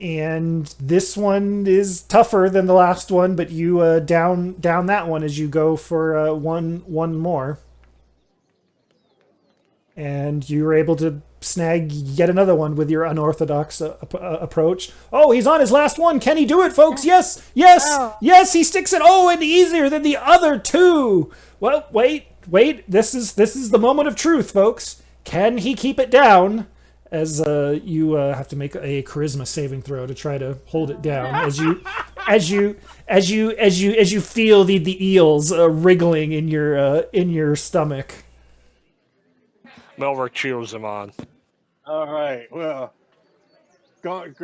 And this one is tougher than the last one, but you down that one as you go for one more. And you were able to snag yet another one with your unorthodox approach. Oh, he's on his last one. Can he do it, folks? Yes, yes, Oh. yes. He sticks it. Oh, and easier than the other two. Well, wait. This is the moment of truth, folks. Can he keep it down? As you have to make a charisma saving throw to try to hold it down, as you feel the eels wriggling in your stomach. Melrick cheers him on. All right. Well, Gonk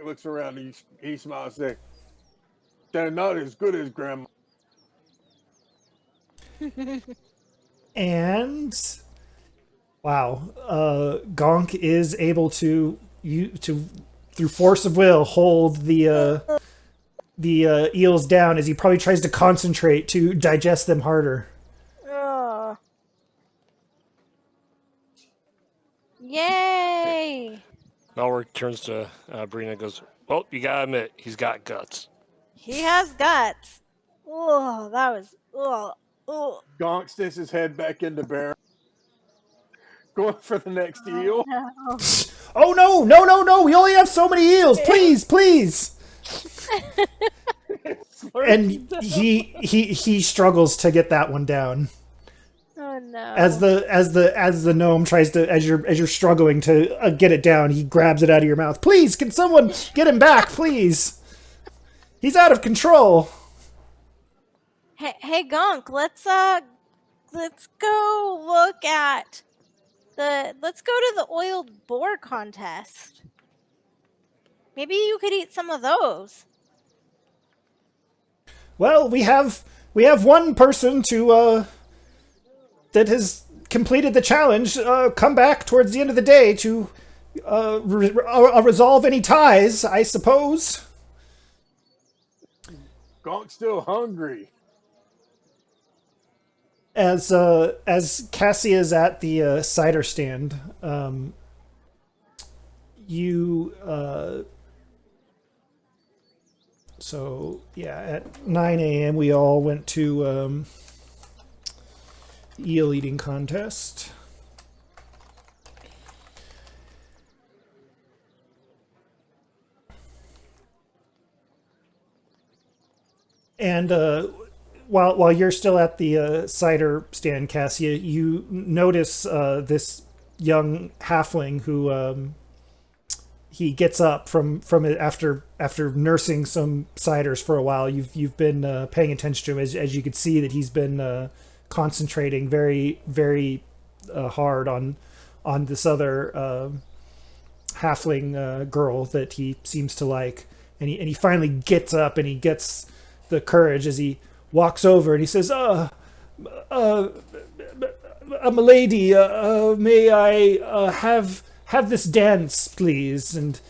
looks around and he smiles and says, "They're not as good as Grandma." And wow, Gonk is able to through force of will hold the eels down as he probably tries to concentrate to digest them harder. Oh. Yay! Melrick turns to Brina and goes, "Well, you gotta admit, he's got guts." He has guts. Oh, that was. Oh. Gonk sticks his head back in the barrel, going for the next eel. No. Oh no! We only have so many eels. Please. And he struggles to get that one down. Oh no! As the gnome tries to, as you're struggling to get it down, he grabs it out of your mouth. Please, can someone get him back, please? He's out of control. Hey, Gonk, let's go look at let's go to the oiled boar contest. Maybe you could eat some of those. Well, we have one person to that has completed the challenge. Come back towards the end of the day to resolve any ties, I suppose. Gonk's still hungry. As Cassie is at the cider stand, so yeah, at 9 a.m. we all went to Eel Eating Contest. And while you're still at the cider stand, Cassia, you notice this young halfling who he gets up from it after nursing some ciders for a while. You've been paying attention to him as you could see that he's been concentrating very very hard on this other halfling girl that he seems to like, and he finally gets up and he gets the courage as he walks over and he says, "Milady, may I have this dance, please?" And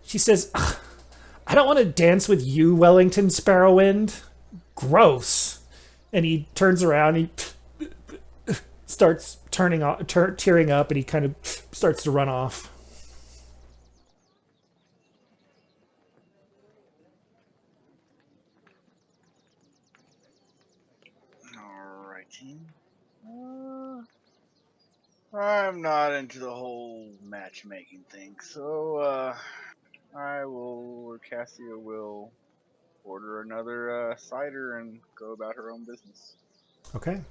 she says, "I don't want to dance with you, Wellington Sparrowwind. Gross." And he turns around, he starts tearing up, and he kind of starts to run off. Alrighty. I'm not into the whole matchmaking thing, so I will, or Cassia will, order another cider and go about her own business. Okay.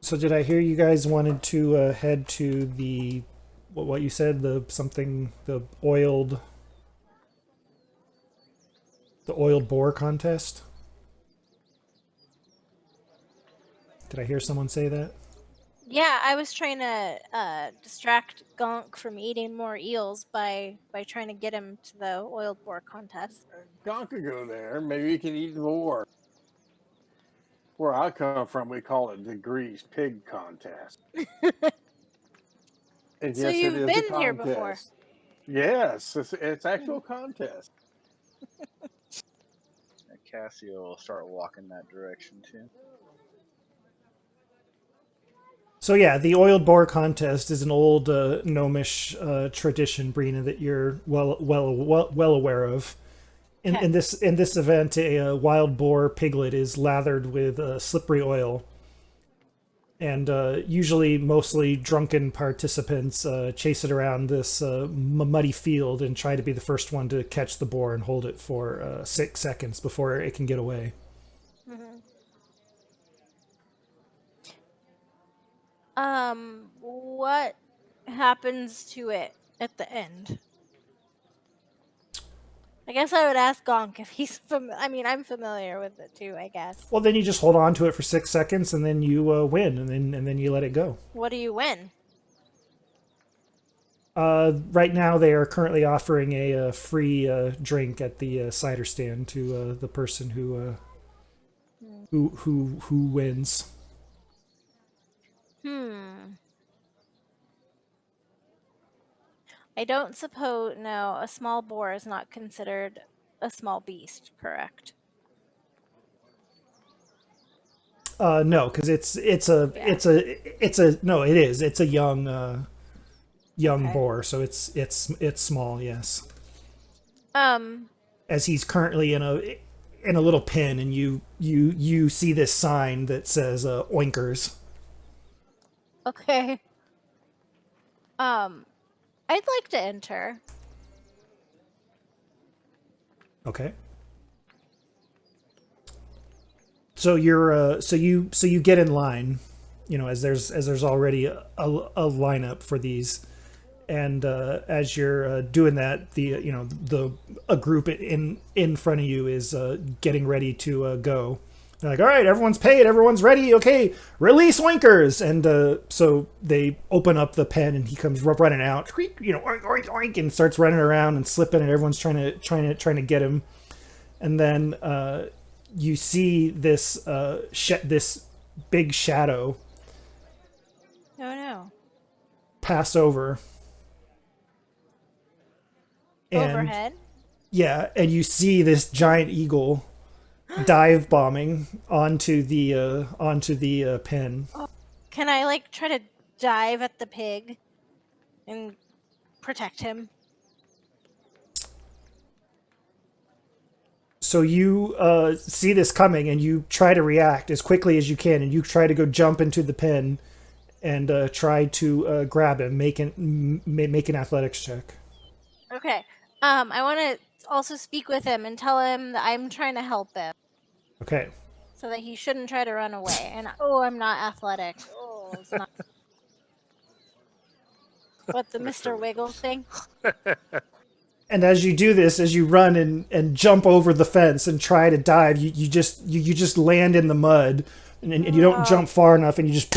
So did I hear you guys wanted to head to the what you said, the oiled boar contest? Did I hear someone say that? Yeah, I was trying to distract Gonk from eating more eels by trying to get him to the oiled boar contest. Gonk could go there. Maybe he can eat the boar. Where I come from, we call it the Grease Pig Contest. And So yes, you've it is been a here before. contest. Yes, it's actual contest. Cassia will start walking that direction too. So yeah, the oiled boar contest is an old gnomish tradition, Brina, that you're well aware of. In this event, a wild boar piglet is lathered with slippery oil, and usually mostly drunken participants chase it around this muddy field and try to be the first one to catch the boar and hold it for 6 seconds before it can get away. Mm-hmm. What happens to it at the end? I guess I would ask Gonk if he's I'm familiar with it too, I guess. Well, then you just hold on to it for 6 seconds, and then you win, and then you let it go. What do you win? Right now, they are currently offering a free drink at the cider stand to the person who wins. I don't suppose. No, a small boar is not considered a small beast, correct? No, because it's a young Okay. boar, so it's small. Yes. Um. As he's currently in a little pen, and you see this sign that says oinkers. Okay. I'd like to enter. Okay. So you're so you get in line, as there's already a lineup for these, and as you're doing that, a group in front of you is getting ready to go. They're like, all right, everyone's paid, everyone's ready, okay, release Winkers, and so they open up the pen, and he comes running out, oink, oink, oink, and starts running around and slipping, and everyone's trying to get him, and then you see this this big shadow Oh no. pass over. And, Overhead. yeah, and you see this giant eagle dive bombing onto the pen. Can I try to dive at the pig and protect him? So you see this coming, and you try to react as quickly as you can, and you try to go jump into the pen and try to grab him. Make an athletics check. Okay. I want to also speak with him and tell him that I'm trying to help him. Okay. So that he shouldn't try to run away. And I'm not athletic. Oh, it's not. What, the Mr. Wiggles thing? And as you do this, as you run and jump over the fence and try to dive, you just land in the mud, and you don't jump far enough, and you just,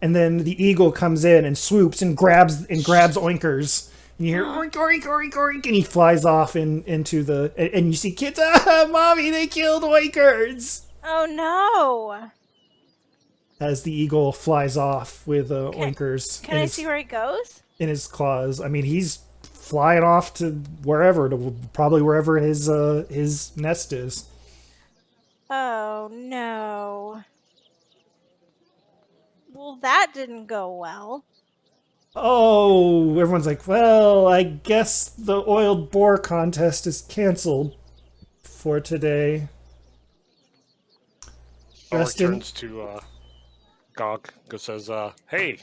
and then the eagle comes in and swoops and grabs Oinkers, and you hear oink oink oink oink, and he flies off into the, and you see kids, mommy, they killed Oinkers, Oh no! as the eagle flies off with Oinkers. Can I see where he goes? In his claws. I mean, he's flying off to probably wherever his nest is. Oh no. Well, that didn't go well. Oh, everyone's like, well, I guess the oiled boar contest is canceled for today. Turns to Gonk and says, hey, do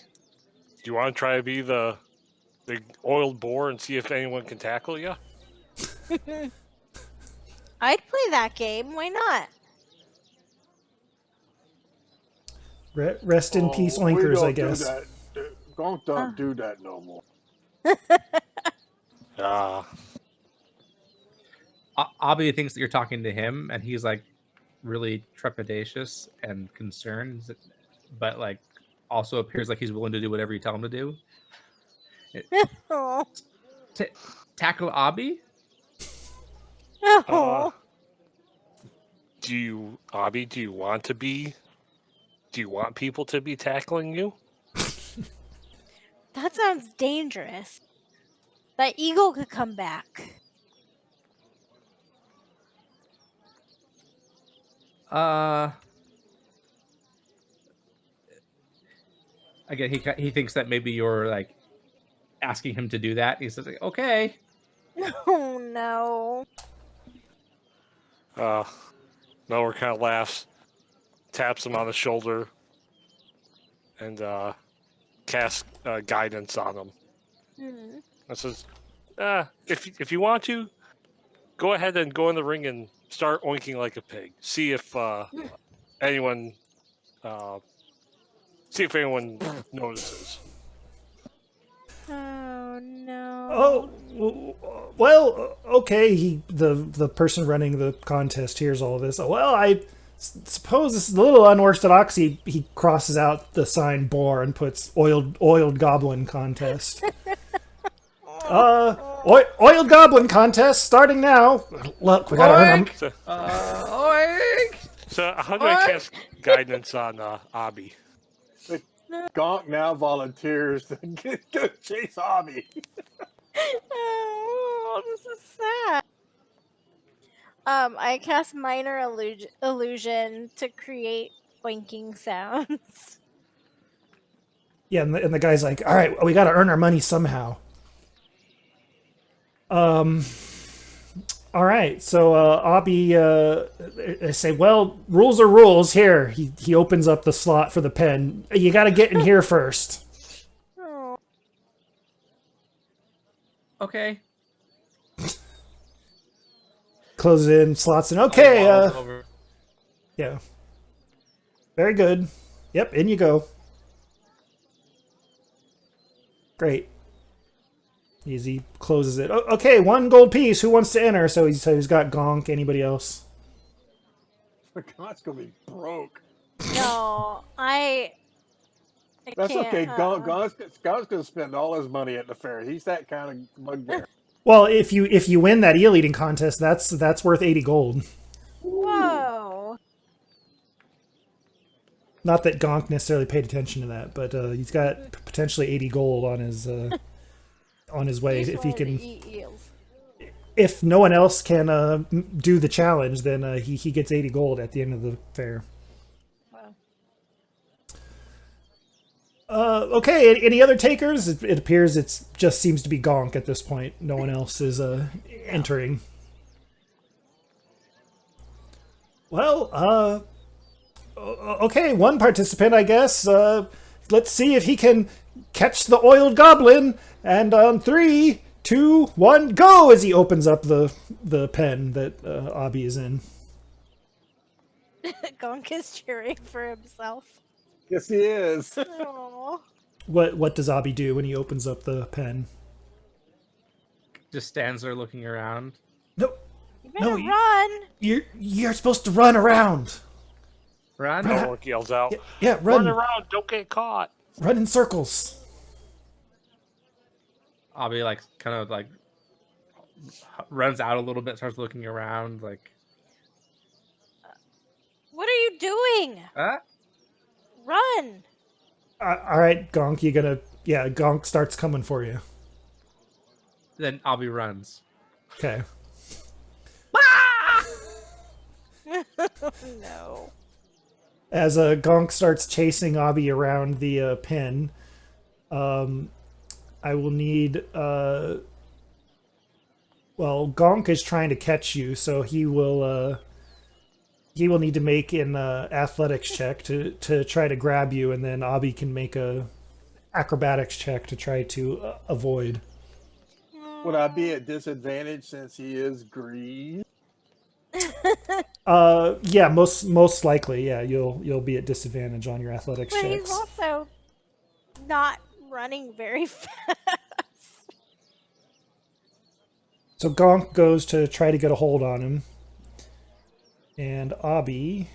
you want to try to be the oiled boar and see if anyone can tackle you? I'd play that game. Why not? Rest in peace, Oinkers, I guess. Gonk don't do that no more. Abby thinks that you're talking to him, and he's really trepidatious and concerned, but also appears like he's willing to do whatever you tell him to do. Oh. Tackle Abby? Oh. Do you want people to be tackling you? That sounds dangerous. That eagle could come back. Again, he thinks that maybe you're asking him to do that. He says, okay. Oh no. Melor kind of laughs, taps him on the shoulder, and casts guidance on him. And says, if you want to, go ahead and go in the ring and start oinking like a pig. See if anyone notices. Oh no. Oh, well, okay. The person running the contest hears all of this. Well, I suppose this is a little unorthodox. He crosses out the sign Boar and puts oiled goblin contest. Oiled goblin contest starting now. Look, we gotta earn them. Oink! So how do I cast guidance on Abby? Gonk now volunteers to go chase Abby. Oh, this is sad. I cast minor illusion to create boinking sounds. Yeah, and the guy's like, all right, we gotta earn our money somehow. All right, so Abby, I say, well, rules are rules. Here, he opens up the slot for the pen. You got to get in here first. Oh. Okay. Closes in, slots in. Okay, Waddles over. yeah, very good. Yep, in you go. Great. Easy closes it. Okay, 1 gold piece. Who wants to enter? So he's got Gonk. Anybody else? Gonk's gonna be broke. No, I That's can't, okay. Gonk's gonna spend all his money at the fair. He's that kind of bugbear. Well, if you win that eel eating contest, that's worth 80 gold. Whoa. Not that Gonk necessarily paid attention to that, but he's got potentially 80 gold on his way. Just If he wanted to can, eat eels. if no one else can do the challenge, then he gets 80 gold at the end of the fair. Wow. Okay, any other takers? It appears it just seems to be Gonk at this point. No one else is entering. Well, okay, one participant, I guess. Let's see if he can catch the oiled goblin. And on 3, 2, 1, go! As he opens up the pen that Abby is in. Gonk is cheering for himself. Yes, he is. Aww. What does Abby do when he opens up the pen? Just stands there looking around. No, You better No, run. you're supposed to run around. Run. Melor yells out, Yeah, run around, don't get caught. Run in circles. I'll be like, kind of like, runs out a little bit, starts looking around, like, What are you doing? Run. All right, Gonk, you gonna... Yeah, Gonk starts coming for you. then Abby runs. Okay. No. As Gonk starts chasing Abby around the pen, I will need... well, Gonk is trying to catch you, so he will need to make an athletics check to try to grab you, and then Abby can make a acrobatics check to try to avoid. Would I be at disadvantage since he is green? Yeah, most likely, yeah. You'll be at disadvantage on your athletics But checks. he's also not running very fast. So Gonk goes to try to get a hold on him, and Abby,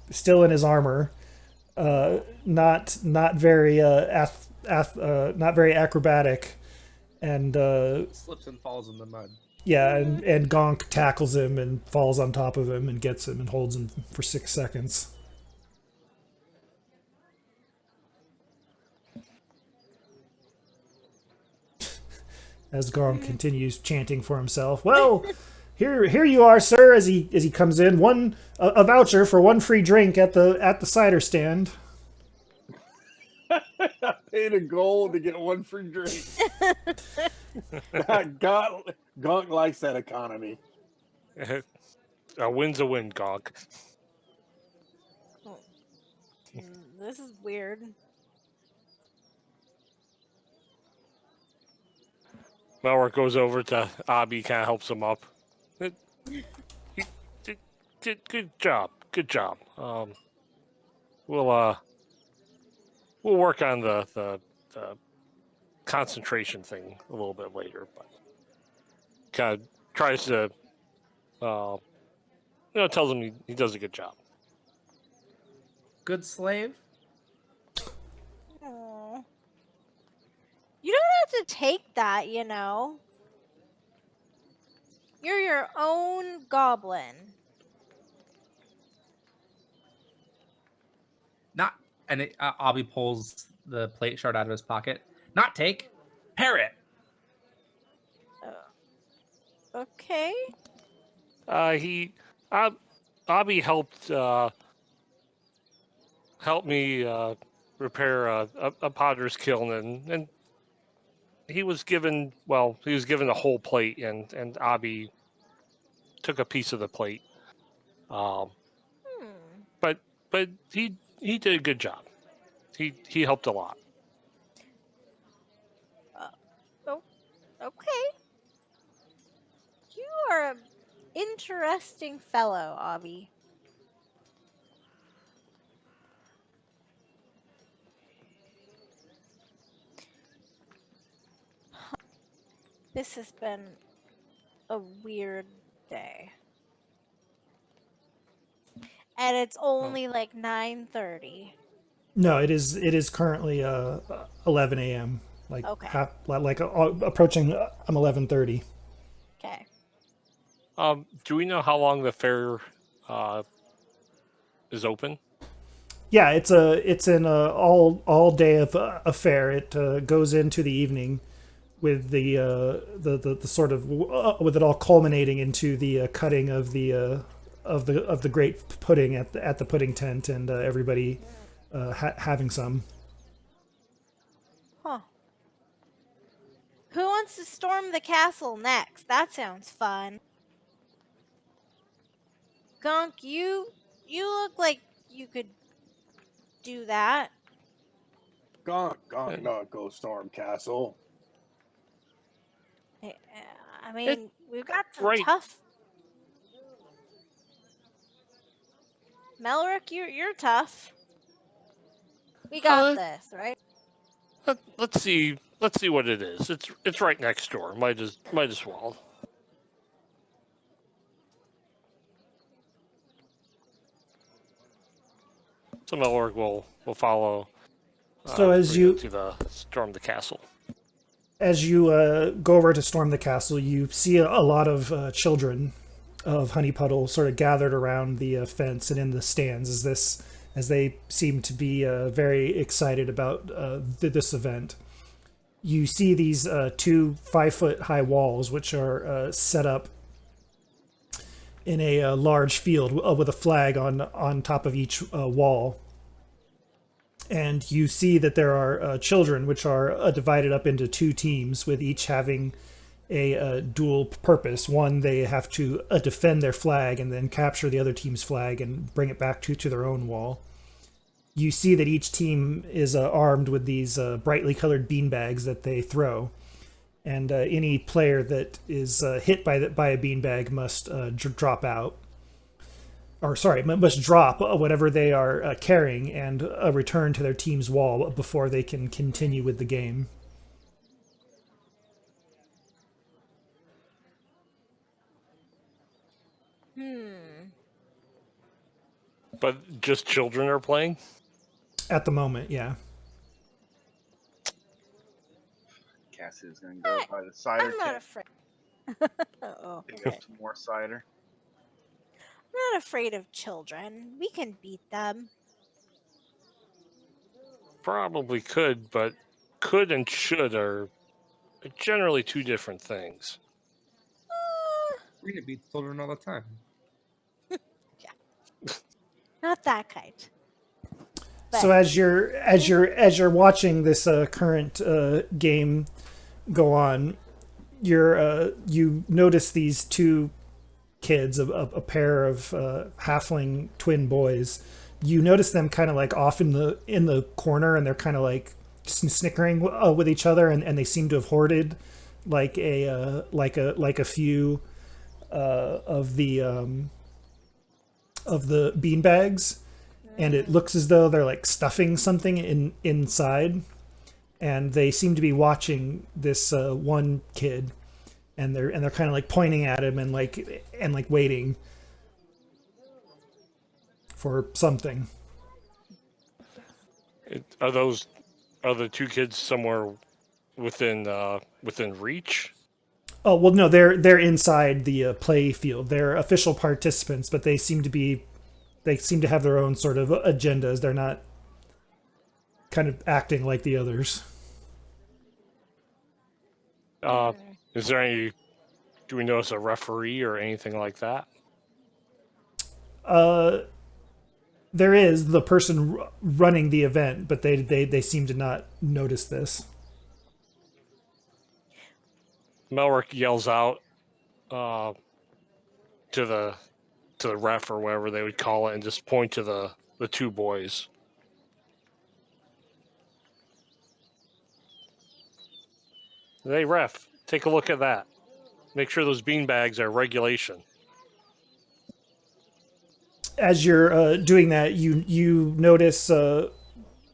still in his armor, not very not very acrobatic, and Slips and falls in the mud. yeah, and Gonk tackles him and falls on top of him and gets him and holds him for 6 seconds. As Gonk continues chanting for himself, well, here you are, sir. As he comes in, a voucher for 1 free drink at the cider stand. I paid a gold to get 1 free drink. Gonk likes that economy. A win's a win, Gonk. This is weird. Malwar goes over to Abby, kind of helps him up. Good job. Good job. We'll work on the concentration thing a little bit later, but kind of tries to, tells him he does a good job. Good slave. Aw. You don't have to take that, you know. You're your own goblin. Not, and Abby pulls the plate shard out of his pocket. Not take, parrot. Okay. Abby helped me repair a potter's kiln, and he was given a whole plate, and Abby took a piece of the plate. But he did a good job. He helped a lot. Okay. You are an interesting fellow, Abby. This has been a weird day. And it's only like 9:30. No, it is currently 11 a.m. Like Okay. approaching 11:30. Okay. Do we know how long the fair is open? Yeah, it's an all day of affair. It goes into the evening with the sort of with it all culminating into the cutting of the great pudding at the pudding tent, and everybody having some. Huh. Who wants to storm the castle next? That sounds fun. Gonk, you look like you could do that. Gonk, not go storm castle. I mean, we've got some right. tough. Melrick, you're tough. We got this, right? Let's see what it is. It's right next door. Might as well. So Melorg will follow. So as you to storm the castle. As you go over to storm the castle, you see a lot of children of Honeypuddle sort of gathered around the fence and in the stands as they seem to be very excited about this event. You see these 2 5-foot-high walls, which are set up in a large field with a flag on top of each wall. And you see that there are children, which are divided up into 2 teams, with each having a dual purpose. One, they have to defend their flag and then capture the other team's flag and bring it back to their own wall. You see that each team is armed with these brightly colored beanbags that they throw. And any player that is hit by a beanbag must drop out. Must drop whatever they are carrying and return to their team's wall before they can continue with the game. But just children are playing? At the moment, yeah. Cassie's gonna go by the cider. I'm not afraid. Uh-oh. Pick up some more cider. I'm not afraid of children. We can beat them. Probably could, but could and should are generally 2 different things. We can beat children all the time. Not that kind. But So as you're watching this current game go on, you notice these 2 kids, a pair of halfling twin boys. You notice them kind of like off in the corner, and they're kind of like snickering with each other, and they seem to have hoarded like a few of the bean bags, and it looks as though they're like stuffing something inside, and they seem to be watching this one kid, and they're kind of like pointing at him and like waiting for something. Are the two kids somewhere within reach? Oh well, no, they're inside the play field. They're official participants, but they seem to have their own sort of agendas. They're not kind of acting like the others. Is there any? Do we notice a referee or anything like that? There is the person running the event, but they seem to not notice this. Melrick yells out to the ref or whatever they would call it, and just point to the two boys. Hey, ref, take a look at that. Make sure those beanbags are regulation. As you're doing that, you notice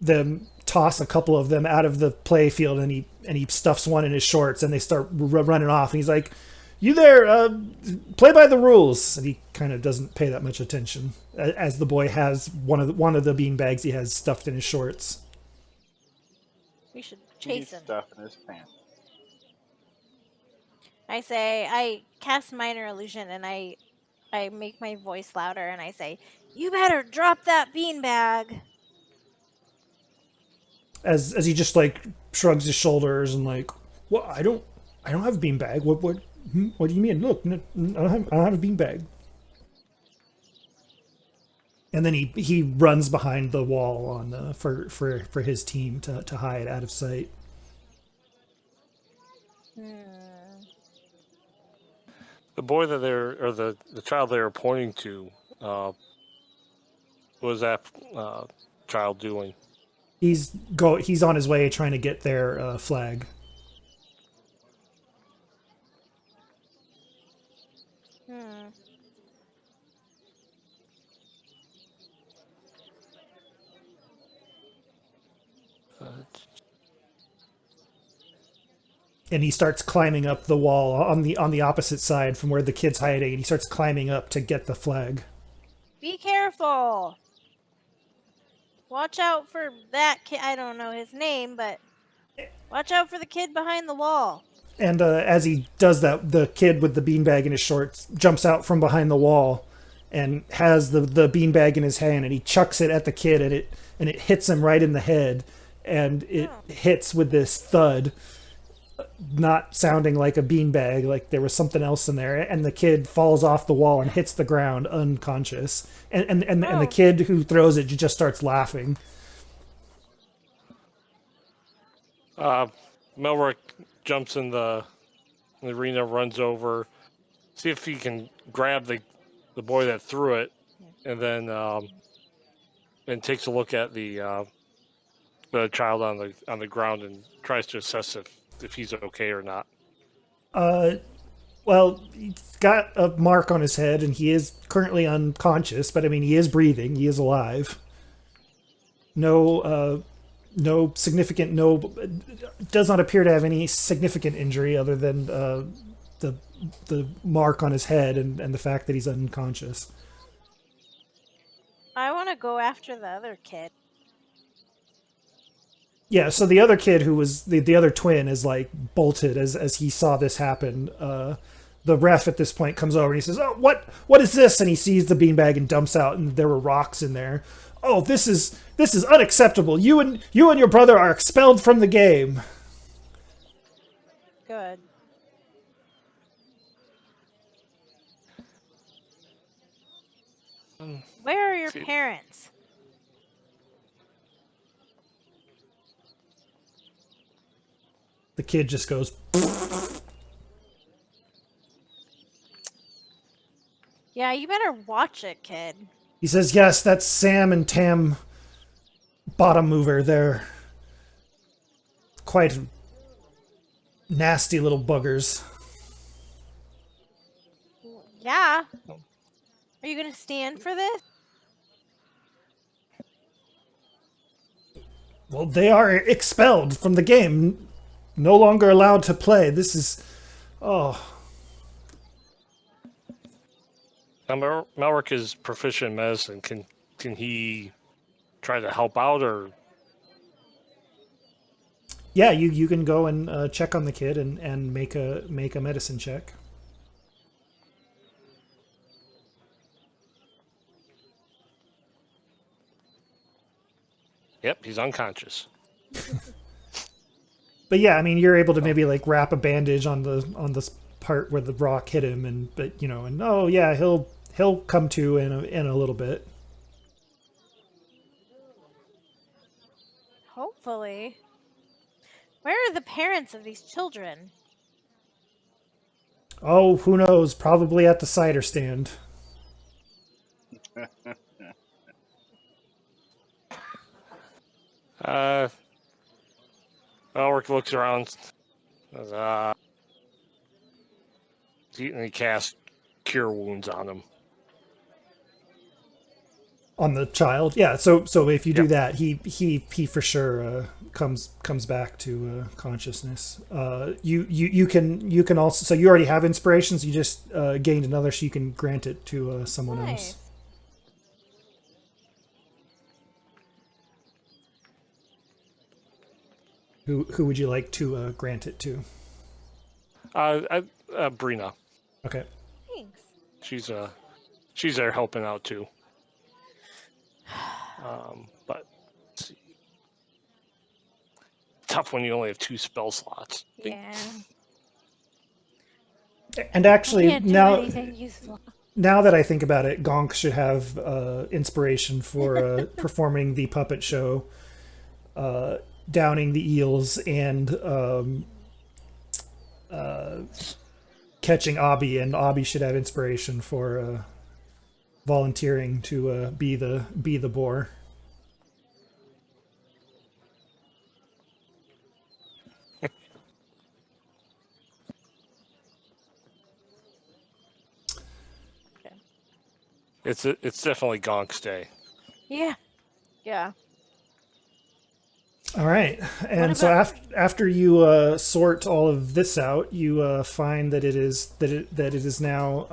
them toss a couple of them out of the play field, and he stuffs one in his shorts, and they start running off. And he's like, "You there? Play by the rules." And he kind of doesn't pay that much attention as the boy has one of the bean bags he has stuffed in his shorts. We should chase him. Stuff in his pants. I cast minor illusion, and I make my voice louder, and I say, "You better drop that beanbag." As he just like shrugs his shoulders and like, "What? I don't have a beanbag. What do you mean? Look, I don't have a beanbag." And then he runs behind the wall on for his team to hide out of sight. The boy that they're, or the child they were pointing to, what was that child doing? He's on his way trying to get their flag. And he starts climbing up the wall on the opposite side from where the kid's hiding, and he starts climbing up to get the flag. Be careful. Watch out for that kid. I don't know his name, but watch out for the kid behind the wall. And as he does that, the kid with the beanbag in his shorts jumps out from behind the wall and has the beanbag in his hand, and he chucks it at the kid, and it hits him right in the head, and it hits with this thud, not sounding like a beanbag, like there was something else in there, and the kid falls off the wall and hits the ground unconscious, and the kid who throws it just starts laughing. Melrick jumps in the arena, runs over, see if he can grab the boy that threw it, and then takes a look at the child on the ground and tries to assess if he's okay or not. Well, he's got a mark on his head, and he is currently unconscious, but I mean, he is breathing, he is alive. No significant, does not appear to have any significant injury other than the mark on his head and the fact that he's unconscious. I want to go after the other kid. Yeah, so the other kid who was the other twin is like bolted as he saw this happen. The ref at this point comes over and he says, "Oh, what is this?" And he sees the beanbag and dumps out, and there were rocks in there. "Oh, this is unacceptable. You and your brother are expelled from the game." Good. Where are your parents? The kid just goes. Yeah, you better watch it, kid. He says, yes, that's Sam and Tam Bottom Mover. They're quite nasty little buggers. Yeah. Are you going to stand for this? Well, they are expelled from the game. No longer allowed to play. This is... Oh. Now, Malric is proficient in medicine. Can he try to help out, or? Yeah, you can go and check on the kid and make a medicine check. Yep, he's unconscious. But yeah, I mean, you're able to maybe like wrap a bandage on this part where the rock hit him, and oh yeah, he'll come to in a little bit. Hopefully. Where are the parents of these children? Oh, who knows? Probably at the cider stand. Malric looks around. He casts Cure Wounds on him. On the child, yeah. So if you do that, he for sure comes back to consciousness. You can also, so you already have inspirations. You just gained another, so you can grant it to someone else. Who would you like to grant it to? Brina. Okay. Thanks. She's there helping out too. But let's see. Tough when you only have 2 spell slots. Yeah. And actually, Can't do now anything useful. now that I think about it, Gonk should have inspiration for performing the puppet show, downing the eels, and catching Abby. And Abby should have inspiration for volunteering to be the boar. It's definitely Gonk's day. Yeah. Yeah. All right, and so after you sort all of this out, you find that it is now.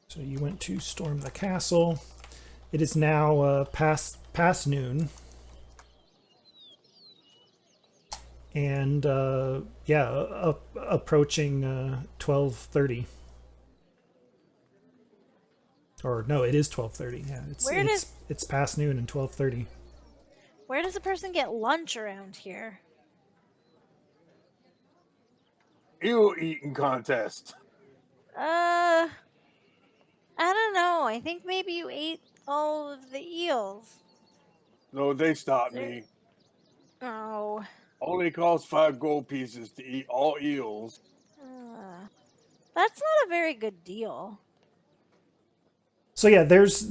So you went to storm the castle. It is now past noon, and approaching 12:30. Or no, it is 12:30. Yeah, it's past noon and 12:30. Where does a person get lunch around here? Eel Eating Contest. I don't know. I think maybe you ate all of the eels. No, they stopped me. Oh. Only costs 5 gold pieces to eat all eels. That's not a very good deal. So yeah, there's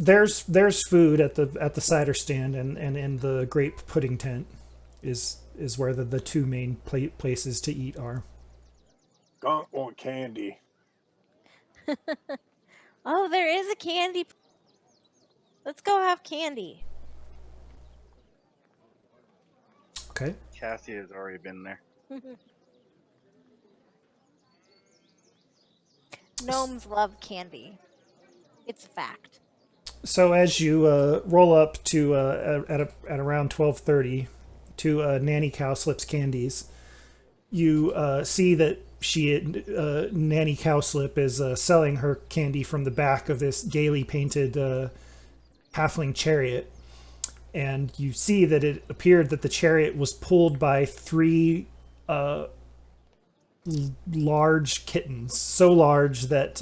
food at the cider stand, and in the grape pudding tent is where the 2 main places to eat are. Gonk want candy. Oh, there is a candy. Let's go have candy. Okay. Cassie has already been there. Gnomes love candy. It's a fact. So as you roll up to at around 12:30 to Nanny Cowslip's Candies, you see that Nanny Cowslip is selling her candy from the back of this gaily painted halfling chariot, and you see that it appeared that the chariot was pulled by 3 large kittens, so large that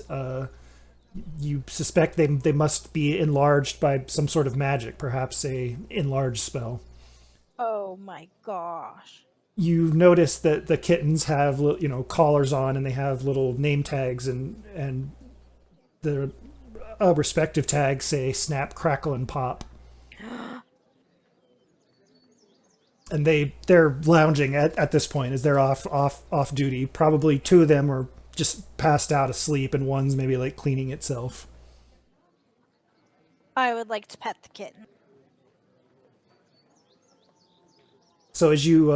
you suspect they must be enlarged by some sort of magic, perhaps a enlarge spell. Oh my gosh. you notice that the kittens have collars on, and they have little name tags, and the respective tags say snap, crackle, and pop. And they're lounging at this point as they're off duty. Probably two of them are just passed out asleep, and one's maybe like cleaning itself. I would like to pet the kitten. So as you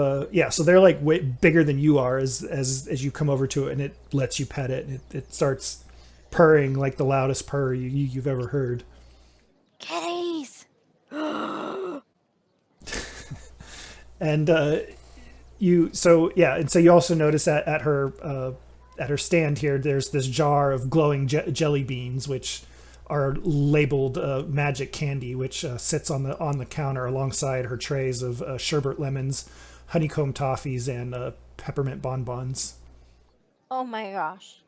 so they're like way bigger than you are as you come over to it, and it lets you pet it, and it starts purring like the loudest purr you've ever heard. Kitties! And so you also notice that at her stand here, there's this jar of glowing jelly beans, which are labeled magic candy, which sits on the counter alongside her trays of sherbet lemons, honeycomb toffees, and peppermint bonbons. Oh my gosh.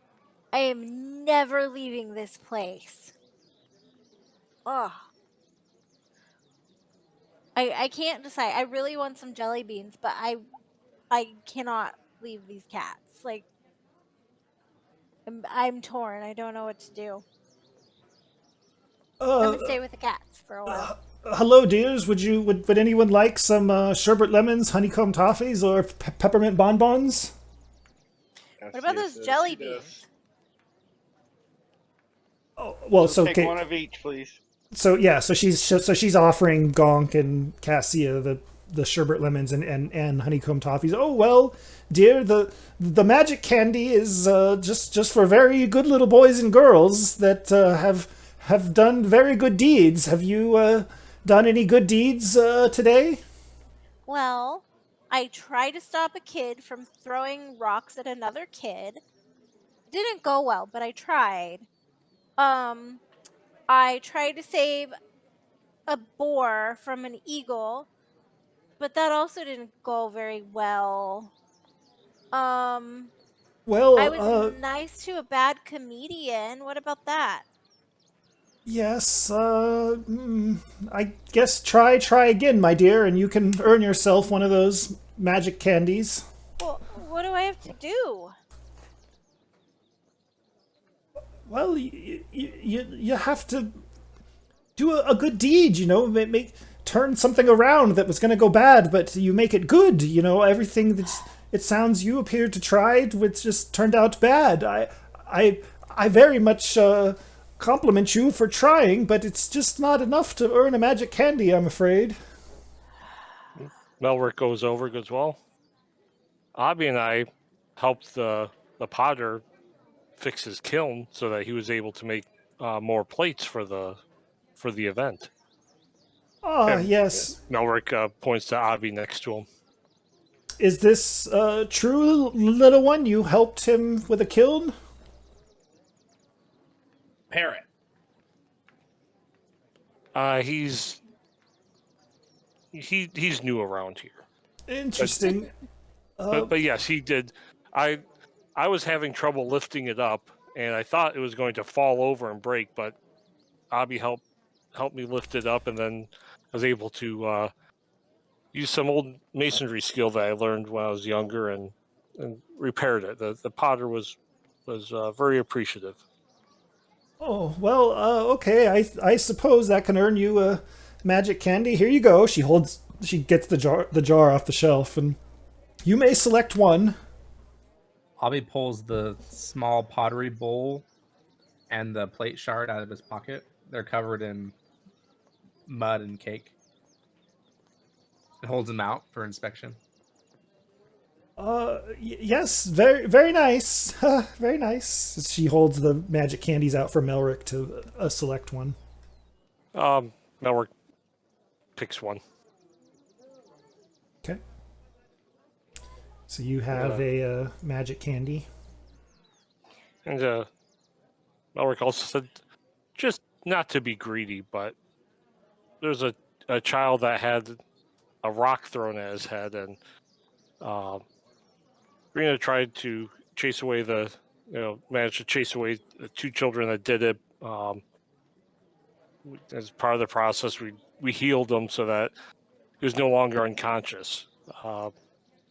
I am never leaving this place. Ugh. I can't decide. I really want some jelly beans, but I cannot leave these cats. Like, I'm torn. I don't know what to do. I'm gonna stay with the cats for a while. Hello, dears. Would anyone like some sherbet lemons, honeycomb toffees, or peppermint bonbons? What about those jelly beans? Oh, well, so take one of each, please. So she's offering Gonk and Cassia the sherbet lemons and honeycomb toffees. Oh well, dear, the magic candy is just for very good little boys and girls that have done very good deeds. Have you done any good deeds today? Well, I tried to stop a kid from throwing rocks at another kid. It didn't go well, but I tried. I tried to save a boar from an eagle, but that also didn't go very well. Well, I was nice to a bad comedian. What about that? yes. I guess try again, my dear, and you can earn yourself one of those magic candies. Well, what do I have to do? Well, you have to do a good deed, turn something around that was going to go bad, but you make it good. Everything it sounds you appeared to try, which just turned out bad. I very much compliment you for trying, but it's just not enough to earn a magic candy, I'm afraid. Melrick goes, well, Abby and I helped the potter fix his kiln so that he was able to make more plates for the event. Yes. Melrick points to Abby next to him. Is this true, little one? You helped him with a kiln? Parrot. He's new around here. Interesting. But yes, he did. I was having trouble lifting it up, and I thought it was going to fall over and break, but Abby helped me lift it up, and then I was able to use some old masonry skill that I learned when I was younger and repaired it. The potter was very appreciative. Oh, well, okay. I suppose that can earn you a magic candy. Here you go. She gets the jar off the shelf, and you may select one. Abby pulls the small pottery bowl and the plate shard out of his pocket. They're covered in mud and cake. It holds them out for inspection. Yes, very, very nice. Very nice. She holds the magic candies out for Melrick to select one. Melrick picks one. Okay. So you have a magic candy. And Melrick also said, just not to be greedy, but there's a child that had a rock thrown at his head, and Rena tried to managed to chase away the two children that did it. As part of the process, we healed him so that he was no longer unconscious.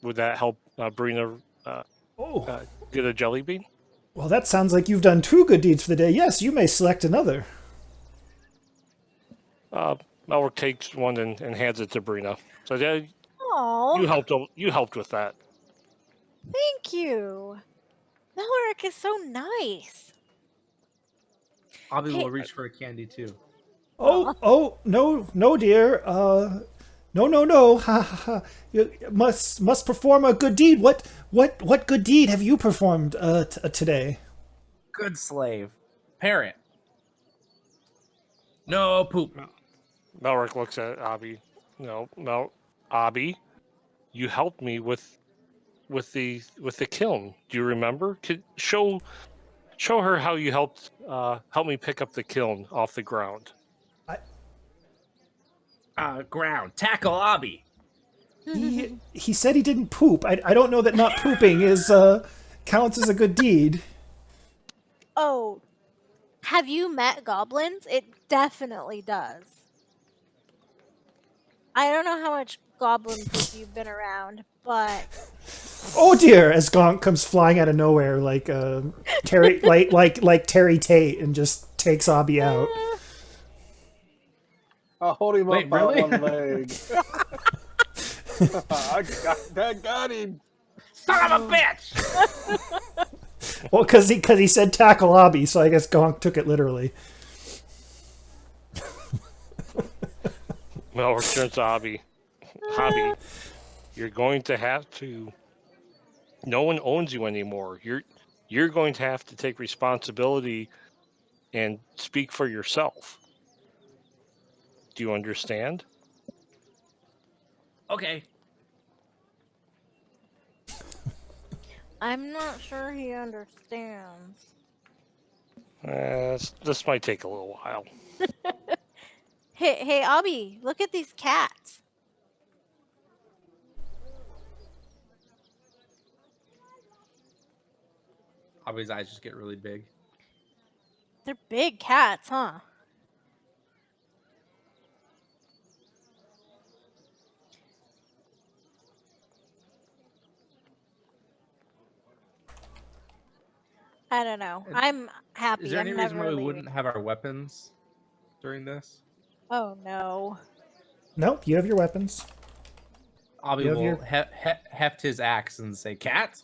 Would that help Brina get a jelly bean? Well, that sounds like you've done 2 good deeds for the day. Yes, you may select another. Melrick takes one and hands it to Brina. So yeah, Oh, you helped with that. thank you. Melrick is so nice. Abby Hey- will reach for a candy too. Oh, no, dear. No. Ha ha ha. You must perform a good deed. What good deed have you performed today? Good slave. Parrot. No poop. Melrick looks at Abby. Abby, you helped me with the kiln. Do you remember? Show her how you helped me pick up the kiln off the ground. Ground. Tackle Abby. He said he didn't poop. I don't know that not pooping is counts as a good deed. Oh, have you met goblins? It definitely does. I don't know how much goblin poop you've been around, but Oh dear! As Gonk comes flying out of nowhere, like Terry, like Terry Tate, and just takes Abby out. I'll hold him Wait, up by really? one leg. I got him. Son of a bitch! Well, because he said tackle Abby, so I guess Gonk took it literally. Melrick turns to Abby. Abby, you're going to have to. No one owns you anymore. You're going to have to take responsibility and speak for yourself. Do you understand? Okay. I'm not sure he understands. This might take a little while. Hey, Abby, look at these cats. Abby's eyes just get really big. They're big cats, huh? I don't know. I'm happy. Is there I'm any never reason why we leaving. wouldn't have our weapons during this? Oh no. Nope, you have your weapons. Abby You have will your- heft his axe and say, "Cat,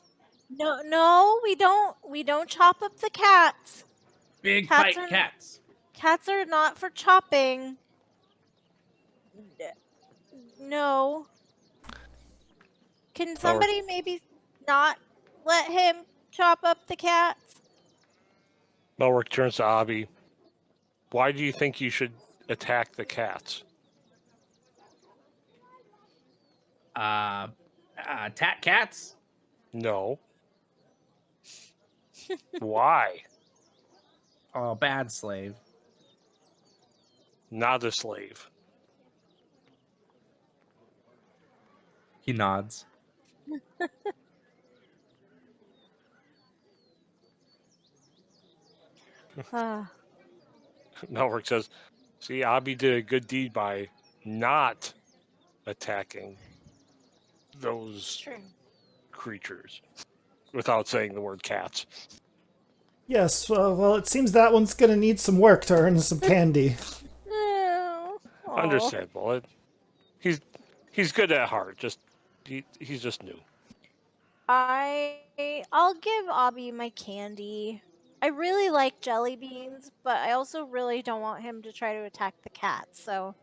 No, we don't. We don't chop up the cats. big Cats fight are- cats." Cats are not for chopping. No. Can somebody maybe not let him chop up the cats? Melrick turns to Abby. Why do you think you should attack the cats? Tat cats. No. Why? Oh, bad slave. Not a slave. He nods. Ah, Melrick says, see, Abby did a good deed by not attacking those true. creatures without saying the word cats. Yes. Well, it seems that one's gonna need some work to earn some candy. No. Aw. Understandable. He's good at heart. He's just new. I'll give Abby my candy. I really like jelly beans, but I also really don't want him to try to attack the cats. So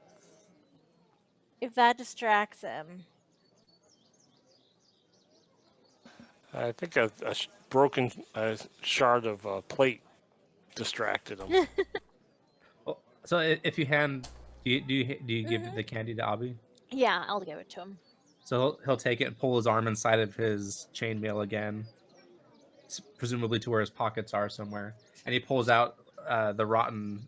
if that distracts him, I think a broken shard of plate distracted him. Well, so if you hand, do you give the candy to Abby? yeah, I'll give it to him. So he'll take it and pull his arm inside of his chainmail again, presumably to where his pockets are somewhere, and he pulls out the rotten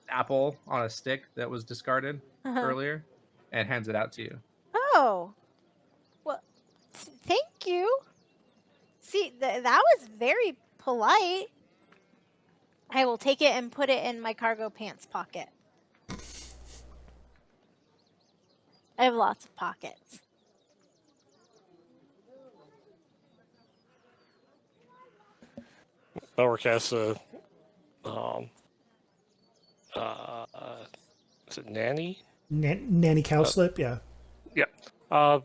apple on a stick that was discarded earlier, and hands it out to you. Oh, well, thank you. See, that was very polite. I will take it and put it in my cargo pants pocket. I have lots of pockets. Melrick asks, is it Nanny? Nanny Cowslip, yeah. Yeah.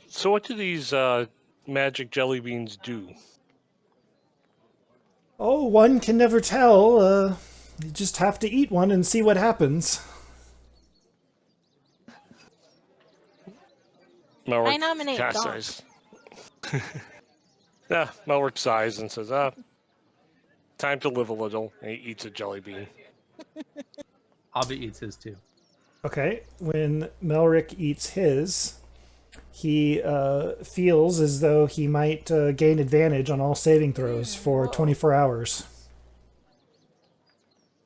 So what do these magic jelly beans do? Oh, one can never tell. You just have to eat one and see what happens. Melrick I nominate cast Donk. eyes. Yeah, Melrick sighs and says, time to live a little. And he eats a jelly bean. Abby eats his too. Okay, when Melrick eats his, he feels as though he might gain advantage on all saving throws for Whoa. 24 hours.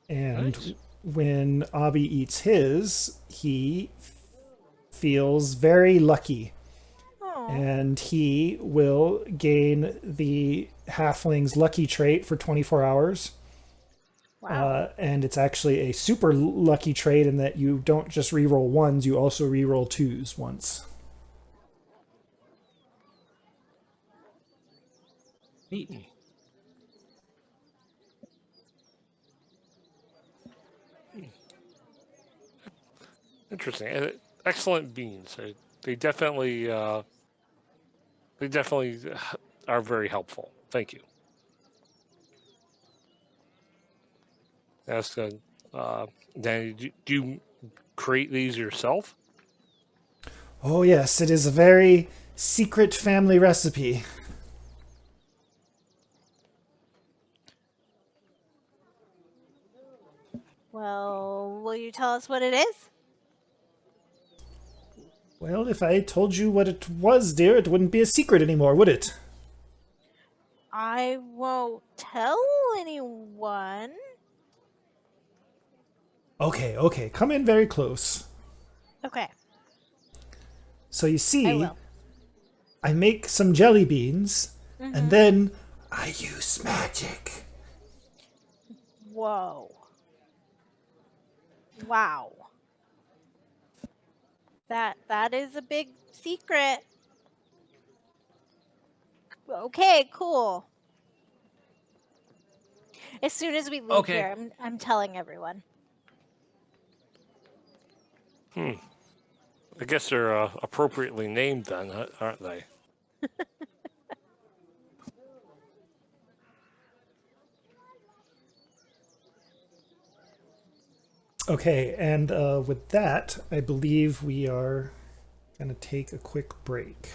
And Nice. when Abby eats his, he feels very lucky. Aw. And he will gain the halfling's lucky trait for 24 hours. Wow. And it's actually a super lucky trait in that you don't just reroll ones, you also reroll twos once. Neat. Interesting. Excellent beans. They definitely are very helpful. Thank you. Ask Danny, do you create these yourself? Oh, yes, it is a very secret family recipe. Well, will you tell us what it is? Well, if I told you what it was, dear, it wouldn't be a secret anymore, would it? I won't tell anyone. Okay, come in very close. Okay, So you I see, will. I make some jelly beans, and then I use magic. Whoa. Wow. That is a big secret. Okay, cool. As soon as we leave Okay. here, I'm telling everyone. I guess they're appropriately named then, aren't they? Okay, and with that, I believe we are going to take a quick break.